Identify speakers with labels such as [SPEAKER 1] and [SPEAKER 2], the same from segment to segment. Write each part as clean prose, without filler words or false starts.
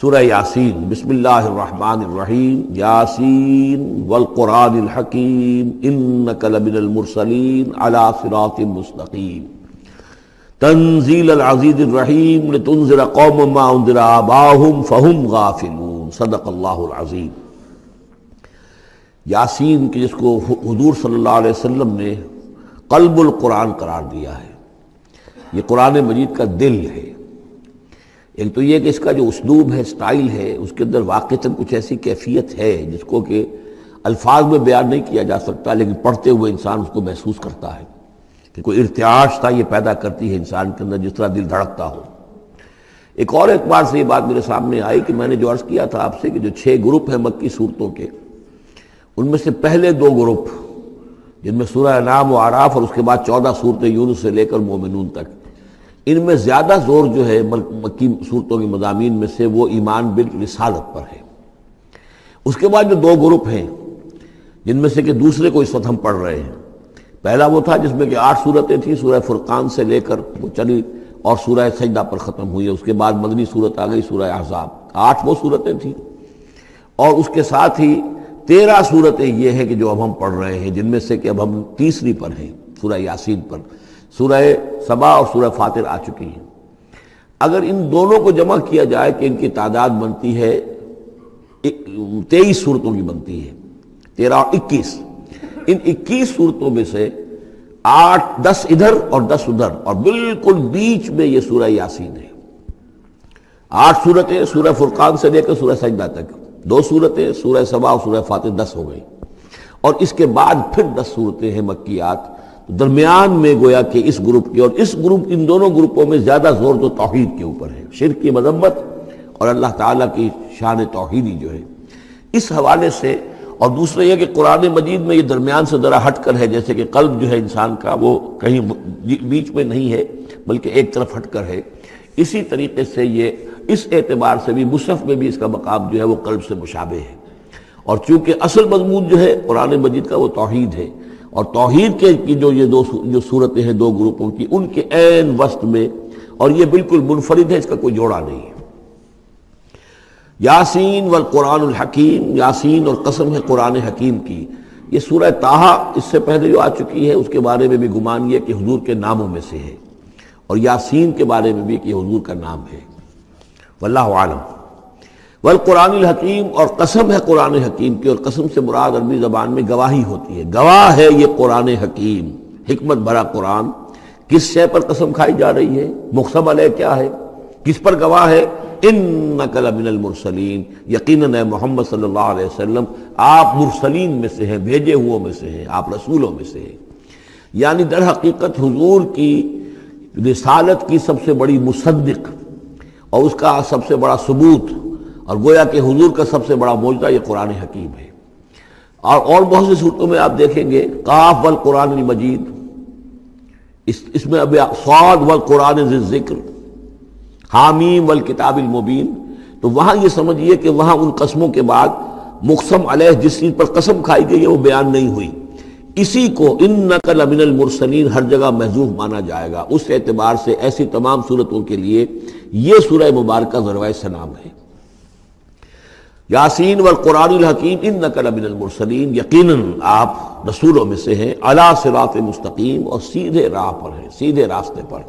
[SPEAKER 1] سورہ یاسین۔ بسم اللہ الرحمن الرحیم۔ یاسین والقرآن الحکیم انک لمن المرسلین علی صراط مستقیم تنزیل العزیز الرحیم لتنذر قوما ما انذر آباؤہم فہم غافلون۔ صدق اللہ العظیم۔ یاسین کی جس کو حضور صلی اللہ علیہ وسلم نے قلب القرآن قرار دیا ہے، یہ قرآن مجید کا دل ہے۔ ایک تو یہ کہ اس کا جو اسلوب ہے، سٹائل ہے، اس کے اندر واقعتاً کچھ ایسی کیفیت ہے جس کو کہ الفاظ میں بیان نہیں کیا جا سکتا، لیکن پڑھتے ہوئے انسان اس کو محسوس کرتا ہے کہ کوئی ارتعاش تھا یہ پیدا کرتی ہے انسان کے اندر، جس طرح دل دھڑکتا ہو۔ ایک اور اعتبار سے یہ بات میرے سامنے آئی کہ میں نے جو عرض کیا تھا آپ سے کہ جو 6 گروپ ہیں مکی صورتوں کے، ان میں سے پہلے 2 گروپ جن میں سورہ انعام و اعراف اور اس کے بعد 14 صورتیں یونس سے لے کر مومنون تک، ان میں زیادہ زور جو ہے مکی صورتوں کے مضامین میں سے وہ ایمان بالرسالت پر ہے۔ اس کے بعد جو 2 گروپ ہیں جن میں سے کہ دوسرے کو اس وقت ہم پڑھ رہے ہیں، پہلا وہ تھا جس میں کہ 8 صورتیں تھیں، سورہ فرقان سے لے کر وہ چلی اور سورہ سجدہ پر ختم ہوئی، اس کے بعد مدنی صورت آ گئی سورہ احزاب، 8 وہ صورتیں تھیں، اور اس کے ساتھ ہی 13 صورتیں یہ ہیں کہ جو اب ہم پڑھ رہے ہیں، جن میں سے کہ اب ہم تیسری پر ہیں، سورہ یاسین پر۔ سورہ سبا اور سورہ فاطر آ چکی ہیں۔ اگر ان دونوں کو جمع کیا جائے کہ ان کی تعداد بنتی ہے 23 صورتوں کی بنتی ہے، 13 اور 21۔ ان 21 صورتوں میں سے 10 ادھر اور 10 ادھر، اور بالکل بیچ میں یہ سورہ یاسین ہے۔ 8 صورتیں سورہ فرقان سے لے کر سورہ سجدہ تک، 2 صورتیں سورہ سبا اور سورہ فاطر، 10 ہو گئی، اور اس کے بعد پھر 10 صورتیں ہیں مکیات۔ درمیان میں گویا کہ اس گروپ کی اور اس گروپ، ان دونوں گروپوں میں زیادہ زور تو توحید کے اوپر ہے، شرک کی مذمت اور اللہ تعالیٰ کی شان توحیدی جو ہے، اس حوالے سے۔ اور دوسرا یہ کہ قرآن مجید میں یہ درمیان سے ذرا ہٹ کر ہے، جیسے کہ قلب جو ہے انسان کا وہ کہیں بیچ میں نہیں ہے بلکہ ایک طرف ہٹ کر ہے، اسی طریقے سے یہ اس اعتبار سے بھی مصحف میں بھی اس کا مقام جو ہے وہ قلب سے مشابہ ہے۔ اور چونکہ اصل مضمون جو ہے قرآن مجید کا وہ توحید ہے، اور توحید کے کی جو صورتیں ہیں 2 گروپوں کی، ان کے عین وسط میں، اور یہ بالکل منفرد ہے، اس کا کوئی جوڑا نہیں ہے۔ یاسین والقرآن الحکیم، یاسین اور قسم ہے قرآن حکیم کی۔ یہ سورہ طٰہٰ اس سے پہلے جو آ چکی ہے، اس کے بارے میں بھی گمان یہ کہ حضور کے ناموں میں سے ہے، اور یاسین کے بارے میں بھی کہ حضور کا نام ہے، واللہ عالم۔ والقرآن الحکیم، اور قسم ہے قرآن حکیم کی، اور قسم سے مراد عربی زبان میں گواہی ہوتی ہے، گواہ ہے یہ قرآن حکیم، حکمت بھرا قرآن۔ کس شے پر قسم کھائی جا رہی ہے؟ مقسم علیہ کیا ہے، کس پر گواہ ہے؟ انک لمن المرسلین، یقیناً اے محمد صلی اللہ علیہ وسلم آپ مرسلین میں سے ہیں، بھیجے ہوئوں میں سے ہیں، آپ رسولوں میں سے ہیں۔ یعنی در حقیقت حضور کی رسالت کی سب سے بڑی مصدق اور اس کا سب سے بڑا ثبوت، اور گویا کہ حضور کا سب سے بڑا معجزہ یہ قرآن حکیم ہے۔ اور بہت سی صورتوں میں آپ دیکھیں گے قاف والقرآن المجید، اس میں اب صاد والقرآن ذی الذکر، حامیم والکتاب المبین، تو وہاں یہ سمجھیے کہ وہاں ان قسموں کے بعد مقسم علیہ جس چیز پر قسم کھائی گئی ہے وہ بیان نہیں ہوئی، اسی کو انک لمن المرسلین ہر جگہ محذوف مانا جائے گا۔ اس اعتبار سے ایسی تمام صورتوں کے لیے یہ سورہ مبارکہ ذروۂ سلام ہے۔ یاسین والقرآن الحکیم انک لمن المرسلین، یقیناً آپ رسولوں میں سے ہیں، علی صراط مستقیم، اور سیدھے راہ پر ہیں، سیدھے راستے پر۔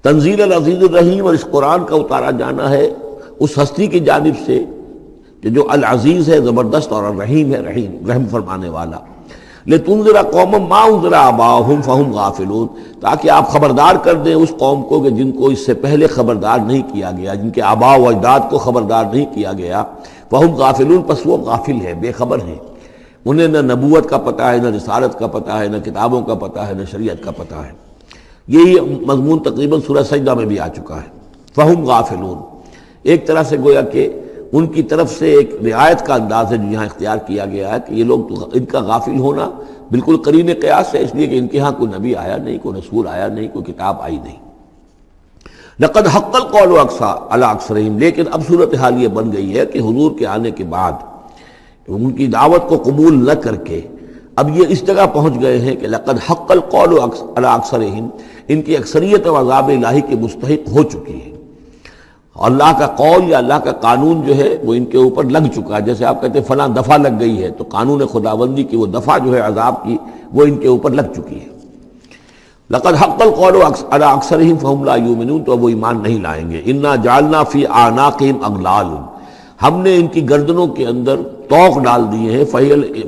[SPEAKER 1] تنزیل العزیز الرحیم، اور اس قرآن کا اتارا جانا ہے اس ہستی کی جانب سے کہ جو العزیز ہے، زبردست، اور الرحیم ہے، رحم فرمانے والا۔ لتنذر قوما ما انذر آباؤہم فہم غافلون، تاکہ آپ خبردار کر دیں اس قوم کو کہ جن کو اس سے پہلے خبردار نہیں کیا گیا، جن کے آباء و اجداد کو خبردار نہیں کیا گیا، فہم غافلون، پس وہ غافل ہیں، بے خبر ہیں، انہیں نہ نبوت کا پتہ ہے، نہ رسالت کا پتہ ہے، نہ کتابوں کا پتہ ہے، نہ شریعت کا پتہ ہے۔ یہی مضمون تقریباً سورہ سجدہ میں بھی آ چکا ہے، فہم غافلون۔ ایک طرح سے گویا کہ ان کی طرف سے ایک رعایت کا انداز ہے جو یہاں اختیار کیا گیا ہے کہ یہ لوگ تو ان کا غافل ہونا بالکل قرین قیاس ہے، اس لیے کہ ان کے ہاں کوئی نبی آیا نہیں، کوئی رسول آیا نہیں، کوئی کتاب آئی نہیں۔ لقد حق القول علی اکثرہم، لیکن اب صورتحال یہ بن گئی ہے کہ حضور کے آنے کے بعد ان کی دعوت کو قبول نہ کر کے اب یہ اس جگہ پہنچ گئے ہیں کہ لقد حق القول علی اکثرہم، ان کی اکثریت و عذاب الہی کے مستحق ہو چکی ہے، اللہ کا قول یا اللہ کا قانون جو ہے وہ ان کے اوپر لگ چکا ہے. جیسے آپ کہتے ہیں فلاں دفعہ لگ گئی ہے، تو قانون خداوندی کی وہ دفعہ جو ہے عذاب کی وہ ان کے اوپر لگ چکی ہے. لقد حق القول علی اکثرہم فہم لا یؤمنون، تو وہ ایمان نہیں لائیں گے. انا جعلنا فی اعناقہم اغلال، ہم نے ان کی گردنوں کے اندر طوق ڈال دیے ہیں.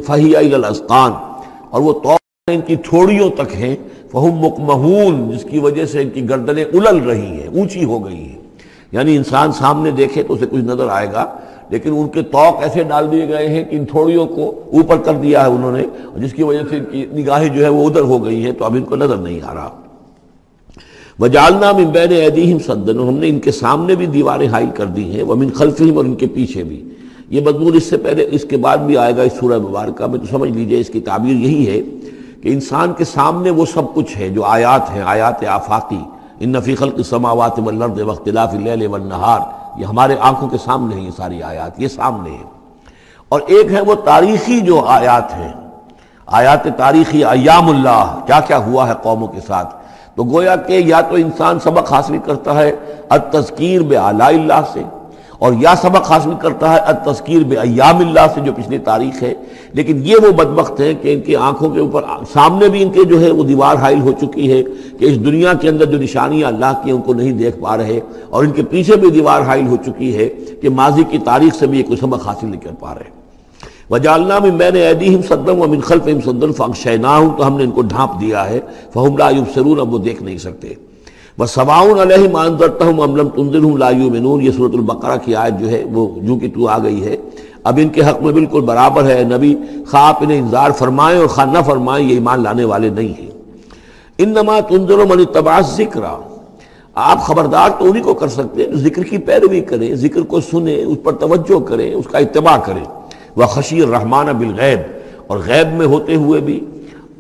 [SPEAKER 1] فہی الی الاذقان، اور وہ طوق ان کی تھوڑیوں تک ہیں. فہم مقمحون، جس کی وجہ سے ان کی گردنیں الل رہی ہیں، اونچی ہو گئی ہیں. یعنی انسان سامنے دیکھے تو اسے کچھ نظر آئے گا، لیکن ان کے طوق ایسے ڈال دیے گئے ہیں کہ ان تھوڑیوں کو اوپر کر دیا ہے انہوں نے، جس کی وجہ سے ان کی نگاہیں جو ہے وہ ادھر ہو گئی ہیں، تو اب ان کو نظر نہیں آ رہا. وَجَعَلْنَا مِن بَيْنِ أَيْدِيهِمْ سَدًّا، اور ہم نے ان کے سامنے بھی دیواریں حائل کر دی ہیں. وَمِن خَلْفِهِمْ، اور ان کے پیچھے بھی. یہ مضمون اس سے پہلے اس کے بعد بھی آئے گا اس سورہ مبارکہ میں، تو سمجھ لیجئے اس کی تعبیر یہی ہے کہ انسان کے سامنے وہ سب کچھ ہے جو آیات ہیں، آیات آفاقی. ان فی خلق السماوات والارض واختلاف اللیل والنہار، یہ ہمارے آنکھوں کے سامنے ہیں، یہ ساری آیات یہ سامنے ہیں. اور ایک ہے وہ تاریخی جو آیات ہیں، آیات تاریخی، ایام اللہ، کیا کیا ہوا ہے قوموں کے ساتھ. تو گویا کہ یا تو انسان سبق حاصل کرتا ہے التذکیر بآلاء اللہ سے، اور یا سبق حاصل کرتا ہے التذکیر بایام اللہ سے جو پچھلی تاریخ ہے. لیکن یہ وہ بدبخت ہیں کہ ان کی آنکھوں کے اوپر سامنے بھی ان کے جو ہے وہ دیوار حائل ہو چکی ہے کہ اس دنیا کے اندر جو نشانیاں اللہ کی ان کو نہیں دیکھ پا رہے، اور ان کے پیچھے بھی دیوار حائل ہو چکی ہے کہ ماضی کی تاریخ سے بھی یہ کوئی سبق حاصل نہیں کر پا رہے. وَجَعَلْنَا مِن بَيْنِ أَيْدِيهِمْ سَدًّا وَمِنْ خَلْفِهِمْ سَدًّا فَأَغْشَيْنَاهُمْ، تو ہم نے ان کو ڈھانپ دیا ہے. فَهُمْ لَا يُبْصِرُونَ، اب وہ دیکھ نہیں سکتے. وَسَوَاءٌ عَلَيْهِمْ أَنذَرْتَهُمْ أَمْ لَمْ تُنذِرْهُمْ لَا يُؤْمِنُونَ، یہ سورۃ البقرہ کی آیت جو ہے وہ جو کہ تو آ گئی ہے. اب ان کے حق میں بالکل برابر ہے، نبی خواہ آپ انہیں انذار فرمائیں اور خواہ نہ فرمائیں، یہ ایمان لانے والے نہیں ہیں. انما تنذر من اتبع الذکر، آپ خبردار تو انہی کو کر سکتے ہیں جو ذکر کی پیروی کریں، ذکر کو سنیں، اس پر توجہ کریں، اس کا اتباع کریں. وخشی الرحمن بالغیب، اور غیب میں ہوتے ہوئے بھی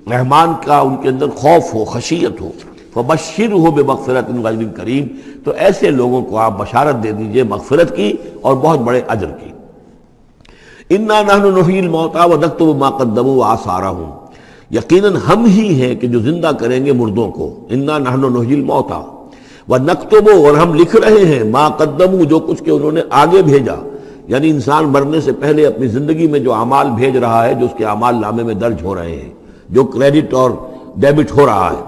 [SPEAKER 1] رحمان کا ان کے اندر خوف ہو، خشیت ہو. فبشرہ بمغفرۃ غیر کریم، تو ایسے لوگوں کو آپ بشارت دے دیجئے مغفرت کی اور بہت بڑے اجر کی. انا نحن نحیی الموتى ونکتب ما قدموا وآثارهم، یقیناً ہم ہی ہیں کہ جو زندہ کریں گے مردوں کو. انا نحن نحیی الموتى ونکتب، اور ہم لکھ رہے ہیں ما قدموا، جو کچھ کہ انہوں نے آگے بھیجا. یعنی انسان مرنے سے پہلے اپنی زندگی میں جو اعمال بھیج رہا ہے، جو اس کے اعمال نامے میں درج ہو رہے ہیں، جو کریڈٹ اور ڈیبٹ ہو رہا ہے.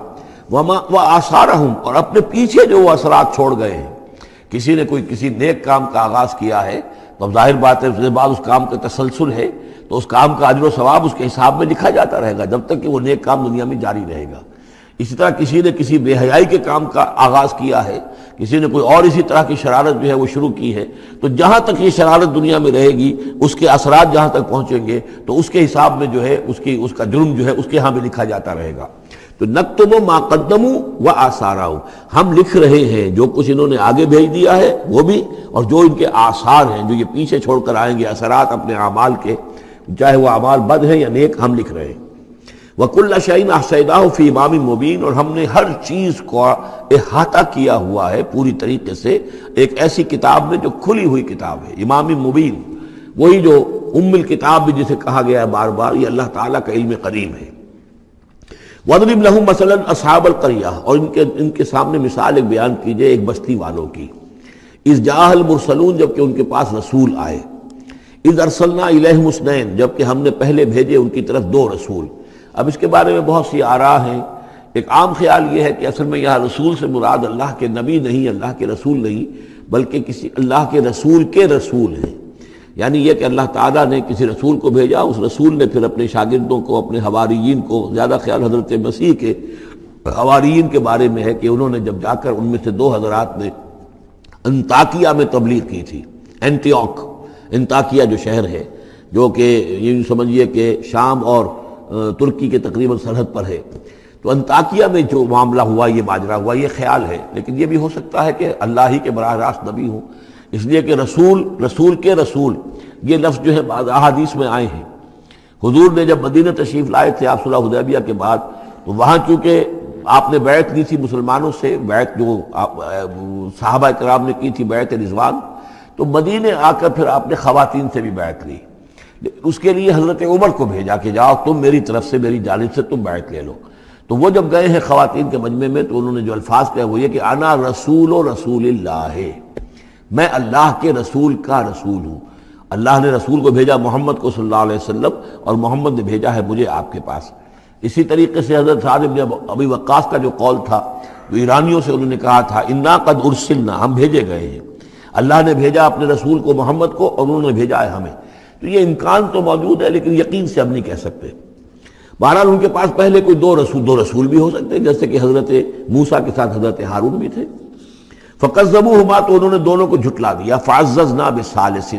[SPEAKER 1] وآثارہم، اور اپنے پیچھے جو وہ اثرات چھوڑ گئے ہیں. کسی نے کوئی کسی نیک کام کا آغاز کیا ہے تو اب ظاہر بات ہے اس کے بعد اس کام کا تسلسل ہے، تو اس کام کا اجر و ثواب اس کے حساب میں لکھا جاتا رہے گا جب تک کہ وہ نیک کام دنیا میں جاری رہے گا. اسی طرح کسی نے کسی بے حیائی کے کام کا آغاز کیا ہے، کسی نے کوئی اور اسی طرح کی شرارت جو ہے وہ شروع کی ہے، تو جہاں تک یہ شرارت دنیا میں رہے گی، اس کے اثرات جہاں تک پہنچیں گے، تو اس کے حساب میں جو ہے اس کا جرم جو ہے اس کے ہاں بھی لکھا جاتا رہے گا. تو نکتب ما قدموا وآثارہم، ہم لکھ رہے ہیں جو کچھ انہوں نے آگے بھیج دیا ہے وہ بھی، اور جو ان کے آثار ہیں جو یہ پیچھے چھوڑ کر آئیں گے، اثرات اپنے اعمال کے، چاہے وہ اعمال بد ہیں یا نیک، ہم لکھ رہے ہیں. وَكُلَّ شَيْءٍ أَحْصَيْنَاهُ فِي إِمَامٍ مُبِينٍ، اور ہم نے ہر چیز کو احاطہ کیا ہوا ہے پوری طریقے سے ایک ایسی کتاب میں جو کھلی ہوئی کتاب ہے. امام مبین، وہی جو ام الکتاب بھی جسے کہا گیا ہے بار بار، یہ اللہ تعالیٰ کا علم قدیم ہے. وَاضْرِبْ لَهُم مَثَلًا أَصْحَابَ الْقَرْيَةِ، اور ان کے سامنے مثال ایک بیان کیجئے ایک بستی والوں کی. اِذْ جَاءَ الْمُرْسَلُونَ، جب کہ ان کے پاس رسول آئے. اِذْ أَرْسَلْنَا إِلَيْهِمُ اثْنَيْنِ، جب کہ ہم نے پہلے بھیجے ان کی طرف دو رسول. اب اس کے بارے میں بہت سی آراء ہیں. ایک عام خیال یہ ہے کہ اصل میں یہاں رسول سے مراد اللہ کے نبی نہیں، اللہ کے رسول نہیں، بلکہ کسی اللہ کے رسول ہیں. یعنی یہ کہ اللہ تعالیٰ نے کسی رسول کو بھیجا، اس رسول نے پھر اپنے شاگردوں کو، اپنے حواریین کو، زیادہ خیال حضرت مسیح کے حواریین کے بارے میں ہے کہ انہوں نے جب جا کر ان میں سے دو حضرات نے انطاکیہ میں تبلیغ کی تھی. انطاکیہ جو شہر ہے، جو کہ یہ سمجھیے کہ شام اور ترکی کے تقریباً سرحد پر ہے، تو انطاکیہ میں جو معاملہ ہوا، یہ ماجرا ہوا، یہ خیال ہے. لیکن یہ بھی ہو سکتا ہے کہ اللہ ہی کے براہ راست نبی ہوں، اس لیے کہ رسول کے رسول یہ لفظ جو ہے بعض احادیث میں آئے ہیں. حضور نے جب مدینہ تشریف لائے تھے آپ صلح حدیبیہ کے بعد، تو وہاں چونکہ آپ نے بیعت لی تھی مسلمانوں سے، بیعت جو صحابہ کرام نے کی تھی بیعت رضوان، تو مدینے آ کر پھر آپ نے خواتین سے بھی بیعت لی. اس کے لیے حضرت عمر کو بھیجا کہ جاؤ تم میری طرف سے، میری جانب سے تم بیعت لے لو. تو وہ جب گئے ہیں خواتین کے مجمع میں، تو انہوں نے جو الفاظ کہے وہ یہ کہ انا رسول اللہ، میں اللہ کے رسول کا رسول ہوں. اللہ نے رسول کو بھیجا محمد کو صلی اللہ علیہ وسلم، اور محمد نے بھیجا ہے مجھے آپ کے پاس. اسی طریقے سے حضرت سعد بن ابی وقاص کا جو قول تھا، جو ایرانیوں سے انہوں نے کہا تھا انا قد ارسلنا، ہم بھیجے گئے ہیں، اللہ نے بھیجا اپنے رسول کو محمد کو اور انہوں نے بھیجا ہے ہمیں. تو یہ امکان تو موجود ہے لیکن یقین سے ہم نہیں کہہ سکتے. بہرحال ان کے پاس پہلے کوئی دو رسول بھی ہو سکتے ہیں، جیسے کہ حضرت موسیٰ کے ساتھ حضرت ہارون بھی تھے. فکذبوہما، تو انہوں نے دونوں کو جھٹلا دیا. فعززنا بثالث،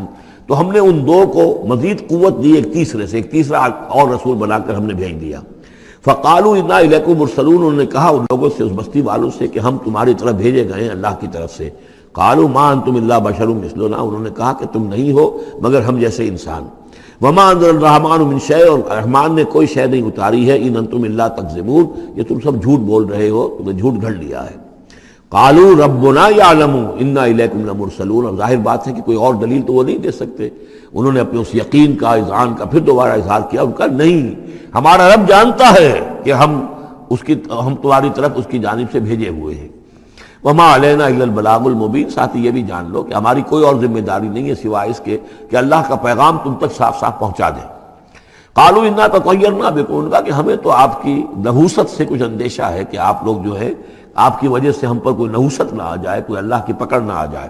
[SPEAKER 1] تو ہم نے ان دو کو مزید قوت دی ایک تیسرے سے، ایک تیسرا اور رسول بنا کر ہم نے بھیج دیا. فقالوا انا الیکم مرسلون، انہوں نے کہا ان لوگوں سے، اس بستی والوں سے، کہ ہم تمہاری طرف بھیجے گئے ہیں اللہ کی طرف سے. قالوا ما انتم الا بشر مثلنا، انہوں نے کہا کہ تم نہیں ہو مگر ہم جیسے انسان. وما انزل الرحمن من شیء، اور رحمان نے کوئی شے نہیں اتاری ہے. ان انتم الا تکذبون، یہ تم سب جھوٹ بول رہے ہو، تم نے جھوٹ گھڑ لیا ہے. قالوا ربنا یعلم انا الیکم لمرسلون، اور ظاہر بات ہے کہ کوئی اور دلیل تو وہ نہیں دے سکتے. انہوں نے اپنے اس یقین کا، اذعان کا پھر دوبارہ اظہار کیا. ان کا نہیں، ہمارا رب جانتا ہے کہ ہم تمہاری طرف اس کی جانب سے بھیجے ہوئے ہیں. وما علینا الا البلاغ المبین، ساتھ یہ بھی جان لو کہ ہماری کوئی اور ذمہ داری نہیں ہے سوائے اس کے کہ اللہ کا پیغام تم تک صاف صاف پہنچا دیں. قالوا انا تطیرنا بکم، ان کا کہ ہمیں تو آپ کی نحوست سے کچھ اندیشہ ہے کہ آپ لوگ جو ہے آپ کی وجہ سے ہم پر کوئی نحوست نہ آ جائے، کوئی اللہ کی پکڑ نہ آ جائے.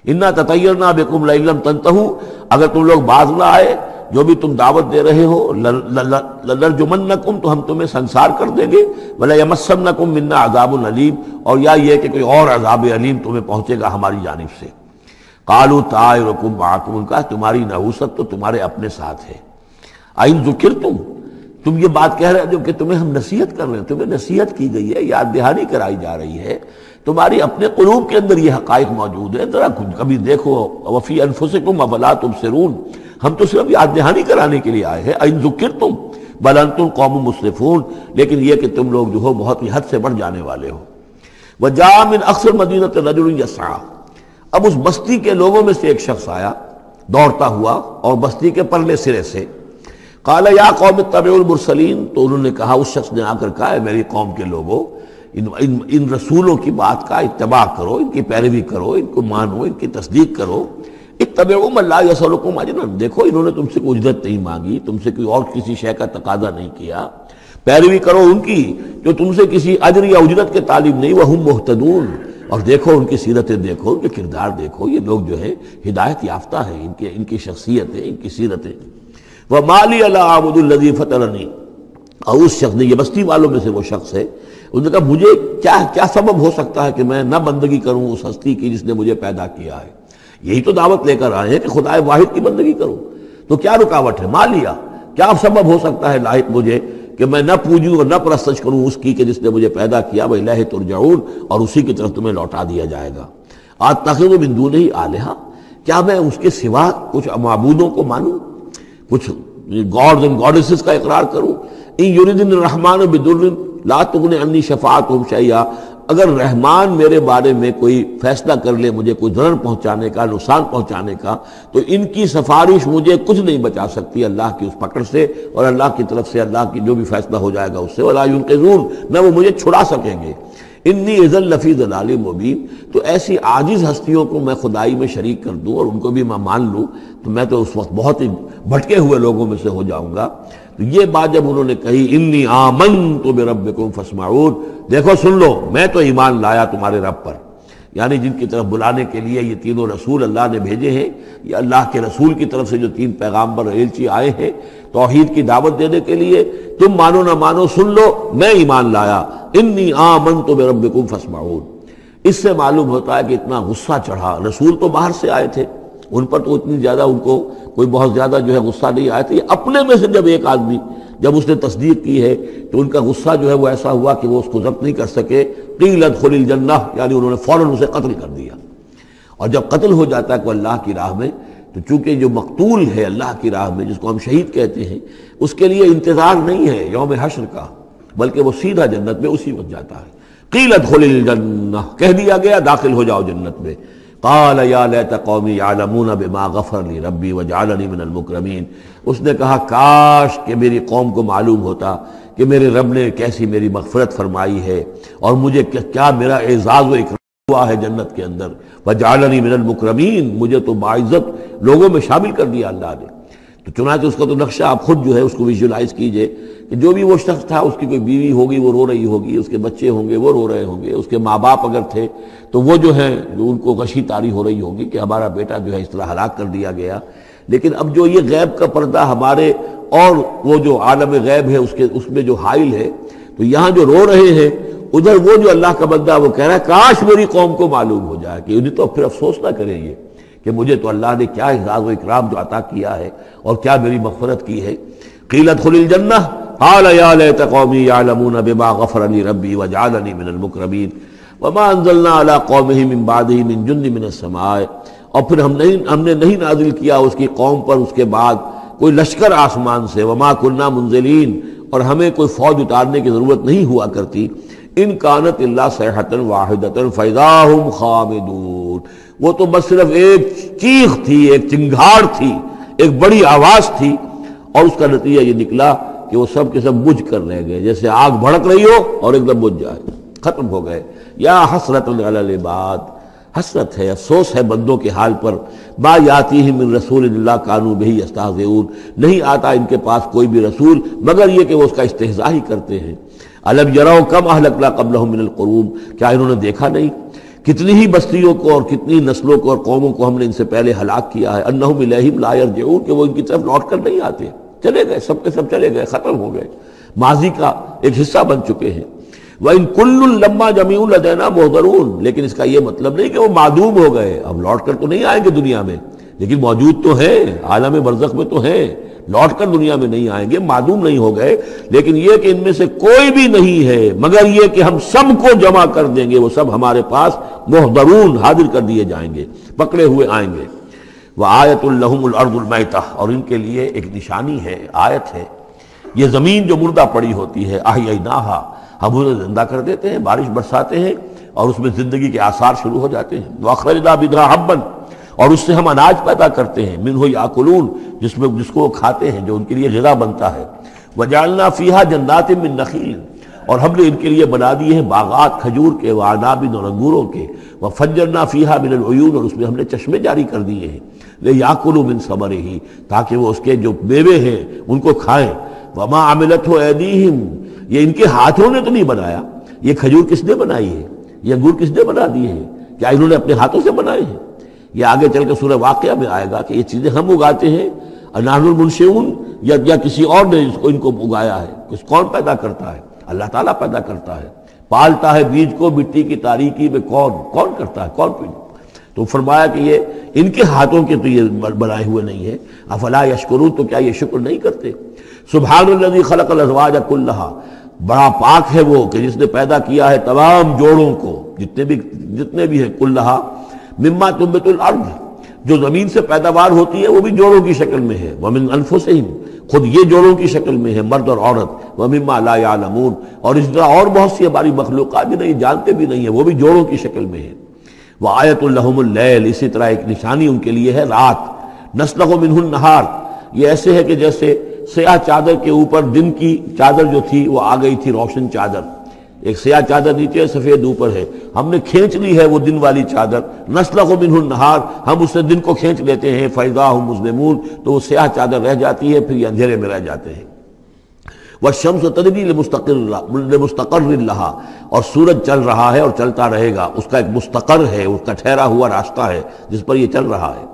[SPEAKER 1] انا تطیرنا بکم لئن لم تنتہوا، اگر تم لوگ باز نہ آئے جو بھی تم دعوت دے رہے ہو، لنرجمنکم، تو ہم تمہیں سنسار کر دیں گے. ولیمسنکم منا عذاب علیم، اور یا یہ کہ کوئی اور عذاب علیم تمہیں پہنچے گا ہماری جانب سے. قالوا طائرکم معکم، ان کا تمہاری نحوست تو تمہارے اپنے ساتھ ہے. این ذکرتم، تم یہ بات کہہ رہے ہو کہ تمہیں ہم نصیحت کر رہے ہیں، تمہیں نصیحت کی گئی ہے، یاد دہانی کرائی جا رہی ہے، تمہاری اپنے قلوب کے اندر یہ حقائق موجود ہیں، ذرا کبھی دیکھو. وفی انفسکم افلا تبصرون، ہم تو صرف یاد دہانی کرانے کے لیے آئے ہیں. این ذکرتم بل انتم قوم مسرفون، لیکن یہ کہ تم لوگ جو ہو بہت ہی حد سے بڑھ جانے والے ہو. وجاء من اقصى المدینة رجل یسعى، اب اس بستی کے لوگوں میں سے ایک شخص آیا دوڑتا ہوا، اور بستی کے پرلے سرے سے. قال یا قوم اتبعوا المرسلین، تو انہوں نے کہا، اس شخص نے آ کر کہا، ہے میری قوم کے لوگوں، ان رسولوں کی بات کا اتباع کرو، ان کی پیروی کرو، ان کو مانو، ان کی تصدیق کرو. اتبعوا من لا یسألکم اجرا، دیکھو انہوں نے تم سے کوئی اجرت نہیں مانگی، تم سے کوئی اور کسی شے کا تقاضا نہیں کیا. پیروی کرو ان کی جو تم سے کسی اجر یا اجرت کے طالب نہیں. وہم مہتدون، اور دیکھو ان کی سیرتیں، دیکھو ان کے کردار، دیکھو یہ لوگ جو ہے ہدایت یافتہ ہیں، ان کی شخصیتیں، ان کی سیرتیں. وَمَا لِيَ لَا أَعْبُدُ الَّذِي فَطَرَنِي، اور اس شخص نے، یہ بستی والوں میں سے وہ شخص ہے، انہوں نے کہا مجھے کیا سبب ہو سکتا ہے کہ میں نہ بندگی کروں اس ہستی کی جس نے مجھے پیدا کیا ہے. یہی تو دعوت لے کر آئے ہیں کہ خدا واحد کی بندگی کروں، تو کیا رکاوٹ ہے؟ ما لیا، کیا سبب ہو سکتا ہے لاحق مجھے کہ میں نہ پوجوں اور نہ پرستش کروں اس کی کہ جس نے مجھے پیدا کیا. وَإِلَيْهِ تُرْجَعُونَ، اور اسی کی طرف تمہیں لوٹا دیا جائے گا. أَتَّخِذُ مِن دُونِهِ آلِهَةً، کیا میں اس کے سوا کچھ معبودوں کو مانوں، کچھ گاڈز اینڈ گاڈیسز کا اقرار کروں. ان یریدن الرحمن بضر لا تغن عنی شفاعتهم شیئا، اگر رحمان میرے بارے میں کوئی فیصلہ کر لے مجھے کوئی ضرر پہنچانے کا، نقصان پہنچانے کا، تو ان کی سفارش مجھے کچھ نہیں بچا سکتی اللہ کی اس پکڑ سے، اور اللہ کی طرف سے اللہ کی جو بھی فیصلہ ہو جائے گا اس سے. ولا ينقذون، نہ وہ مجھے چھڑا سکیں گے. انی اذا لفی ضلال مبین، تو ایسی عاجز ہستیوں کو میں خدائی میں شریک کر دوں اور ان کو بھی میں مان لوں تو میں تو اس وقت بہت ہی بھٹکے ہوئے لوگوں میں سے ہو جاؤں گا. تو یہ بات جب انہوں نے کہی، انی آمنت بربکم فاسمعون، دیکھو سن لو، میں تو ایمان لایا تمہارے رب پر، یعنی جن کی طرف بلانے کے لیے یہ تینوں رسول اللہ نے بھیجے ہیں، یہ اللہ کے رسول کی طرف سے جو تین پیغامبر ایلچی آئے ہیں توحید کی دعوت دینے کے لیے، تم مانو نہ مانو سن لو، میں ایمان لایا. انی آمنت بربکم فاسمعون. اس سے معلوم ہوتا ہے کہ اتنا غصہ چڑھا. رسول تو باہر سے آئے تھے، ان پر تو اتنی زیادہ ان کو کوئی بہت زیادہ جو ہے غصہ نہیں آیا تھا. یہ اپنے میں سے جب ایک آدمی جب اس نے تصدیق کی ہے تو ان کا غصہ جو ہے وہ ایسا ہوا کہ وہ اس کو ضبط نہیں کر سکے. قیل ادخل الجنہ، یعنی انہوں نے فوراً اسے قتل کر دیا. اور جب قتل ہو جاتا ہے کوئی اللہ کی راہ میں، تو چونکہ جو مقتول ہے اللہ کی راہ میں، جس کو ہم شہید کہتے ہیں، اس کے لیے انتظار نہیں ہے یوم حشر کا، بلکہ وہ سیدھا جنت میں اسی وقت جاتا ہے. قیل ادخل الجنہ، کہہ دیا گیا داخل ہو جاؤ جنت میں. قال یا لیت قومی یعلمون بما غفر لی ربی وجعلنی من المکرمین. اس نے کہا کاش کہ میری قوم کو معلوم ہوتا کہ میرے رب نے کیسی میری مغفرت فرمائی ہے اور مجھے کیا میرا اعزاز و اکرام ہوا ہے جنت کے اندر، وجعلنی من المکرمین، مجھے تو باعزت لوگوں میں شامل کر دیا اللہ نے۔ تو چنانچہ اس کا تو نقشہ آپ خود جو ہے اس کو ویژولائز کیجئے کہ جو بھی وہ شخص تھا، اس کی کوئی بیوی ہوگی وہ رو رہی ہوگی، اس کے بچے ہوں گے وہ رو رہے ہوں گے، اس کے ماں باپ اگر تھے تو وہ جو ہیں ان کو غشی طاری ہو رہی ہوگی کہ ہمارا بیٹا جو ہے اس طرح ہلاک کر دیا گیا۔ لیکن اب جو یہ غیب کا پردہ ہمارے اور وہ جو عالم غیب ہے اس میں جو حائل ہے، تو یہاں جو رو رہے ہیں ادھر وہ جو اللہ کا بندہ وہ کہہ رہا ہے کاش میری قوم کو معلوم ہو جائے، کہ انہیں تو پھر افسوس نہ کریں یہ کہ مجھے تو اللہ نے کیا اعزاز و اکرام جو عطا کیا ہے اور کیا میری مغفرت کی ہے۔ قیل ادخل الجنہ قال یا لیت قومی یعلمون بما غفر لی ربی وجعلنی من المکرمین وما انزلنا علی قومہ من بعدہ من جند من السماء، اور پھر ہم نے نہیں نازل کیا اس کی قوم پر اس کے بعد کوئی لشکر آسمان سے، وما کننا منزلین، اور ہمیں کوئی فوج اتارنے کی ضرورت نہیں ہوا کرتی، ان کانت الا صیحۃ واحدۃ فاذا ہم خامدون، وہ تو بس صرف ایک چیخ تھی، ایک چنگھاڑ تھی، ایک بڑی آواز تھی، اور اس کا نتیجہ یہ نکلا کہ وہ سب کے سب بجھ کر رہ گئے، جیسے آگ بھڑک رہی ہو اور ایک دم بجھ جائے، ختم ہو گئے۔ یا حسرۃ علی العباد، حسرت ہے، افسوس ہے بندوں کے حال پر، ما یاتیہم من رسول اللہ کانوا بہ یستہزئون، نہیں آتا ان کے پاس کوئی بھی رسول مگر یہ کہ وہ اس کا استہزاء ہی کرتے ہیں۔ الم یروا کم اہلکنا قبلہم من القرون، کیا انہوں نے دیکھا نہیں کتنی ہی بستیوں کو اور کتنی نسلوں کو اور قوموں کو ہم نے ان سے پہلے ہلاک کیا ہے، انہم الیہم لا یرجعون، کہ وہ ان کی طرف لوٹ کر نہیں آتے، چلے گئے، سب کے سب چلے گئے، ختم ہو گئے، ماضی کا ایک حصہ بن چکے ہیں۔ وَإِن كُلٌّ لَمَّا جَمِيعٌ لَدَيْنَا مُحْضَرُونَ، لیکن اس کا یہ مطلب نہیں کہ وہ معدوم ہو گئے، اب لوٹ کر تو نہیں آئیں گے دنیا میں، لیکن موجود تو ہیں، عالم برزخ میں تو ہیں، لوٹ کر دنیا میں نہیں آئیں گے، معدوم نہیں ہو گئے، لیکن یہ کہ ان میں سے کوئی بھی نہیں ہے مگر یہ کہ ہم سب کو جمع کر دیں گے، وہ سب ہمارے پاس محضرون، حاضر کر دیے جائیں گے، پکڑے ہوئے آئیں گے۔ وَآیَةٌ لَهُمُ الْأَرْضُ الْمَيْتَةُ، اور ان کے لیے ایک نشانی ہے، آیت ہے، یہ زمین جو مردہ پڑی ہوتی ہے، احییناھا، ہم اسے زندہ کر دیتے ہیں، بارش برساتے ہیں اور اس میں زندگی کے آثار شروع ہو جاتے ہیں۔ وَأَخْرَجْنَا بِهَا حَبًّا، اور اس سے ہم اناج پیدا کرتے ہیں، مِنْهُ یأکلون، جس کو وہ کھاتے ہیں، جو ان کے لیے غذا بنتا ہے۔ وَجَعَلْنَا فِيهَا جَنَّاتٍ مِّن نَخِيلٍ، اور ہم نے ان کے لیے بنا دیے ہیں باغات کھجور کے، وَأَعْنَابٍ، اور انگوروں کے، وَفَجَّرْنَا فِيهَا مِنَ الْعُيُونِ، اور اس میں ہم نے چشمے جاری کر دیے ہیں، لِيَأْكُلُوا مِن ثَمَرِهِ، تاکہ وہ اس کے جو میوے ہیں ان کو کھائیں۔ وَمَا عَمِلَتْهُ أَيْدِيهِمْ، یہ ان کے ہاتھوں نے تو نہیں بنایا، یہ کھجور کس نے بنائی ہے، یہ انگور کس نے بنا دیے ہیں، کیا انہوں نے اپنے ہاتھوں سے بنائے ہیں؟ یہ آگے چل کے سورہ واقعہ میں آئے گا کہ یہ چیزیں ہم اگاتے ہیں، نحن المنشئون، یا کسی اور نے ان کو اگایا ہے، کون پیدا کرتا ہے؟ اللہ تعالیٰ پیدا کرتا ہے، پالتا ہے بیج کو مٹی کی تاریکی میں، کون کرتا ہے، کون پیدا؟ تو فرمایا کہ یہ ان کے ہاتھوں کے تو یہ بنائے ہوئے نہیں ہے۔ افلا یشکرون، تو کیا یہ شکر نہیں کرتے؟ سبحان الذی خلق الازواج کلھا، بڑا پاک ہے وہ کہ جس نے پیدا کیا ہے تمام جوڑوں کو، جتنے بھی ہیں، کلھا مما تنبت الارض، جو زمین سے پیداوار ہوتی ہے وہ بھی جوڑوں کی شکل میں ہے، ومن انفسہم، خود یہ جوڑوں کی شکل میں ہے، مرد اور عورت، ومما لا یعلمون، اور اس طرح اور بہت سی ہماری مخلوقات بھی نہیں جانتے بھی نہیں ہیں، وہ بھی جوڑوں کی شکل میں ہے۔ وآیۃ لہم اللیل، اسی طرح ایک نشانی ان کے لیے ہے رات، نسلخ منہ النہار، یہ ایسے ہے کہ جیسے سیاہ چادر کے اوپر دن کی چادر جو تھی وہ آ گئی تھی روشن چادر، ایک سیاہ چادر نیچے سفید اوپر ہے، ہم نے کھینچ لی ہے وہ دن والی چادر، نسلخ منہ النہار، ہم اس سے دن کو کھینچ لیتے ہیں، فاذا ہم مظلمون، تو وہ سیاہ چادر رہ جاتی ہے، پھر یہ اندھیرے میں رہ جاتے ہیں۔ والشمس تجری لمستقر لہا، اور سورج چل رہا ہے اور چلتا رہے گا، اس کا ایک مستقر ہے، اس کا ٹھہرا ہوا راستہ ہے جس پر یہ چل رہا ہے۔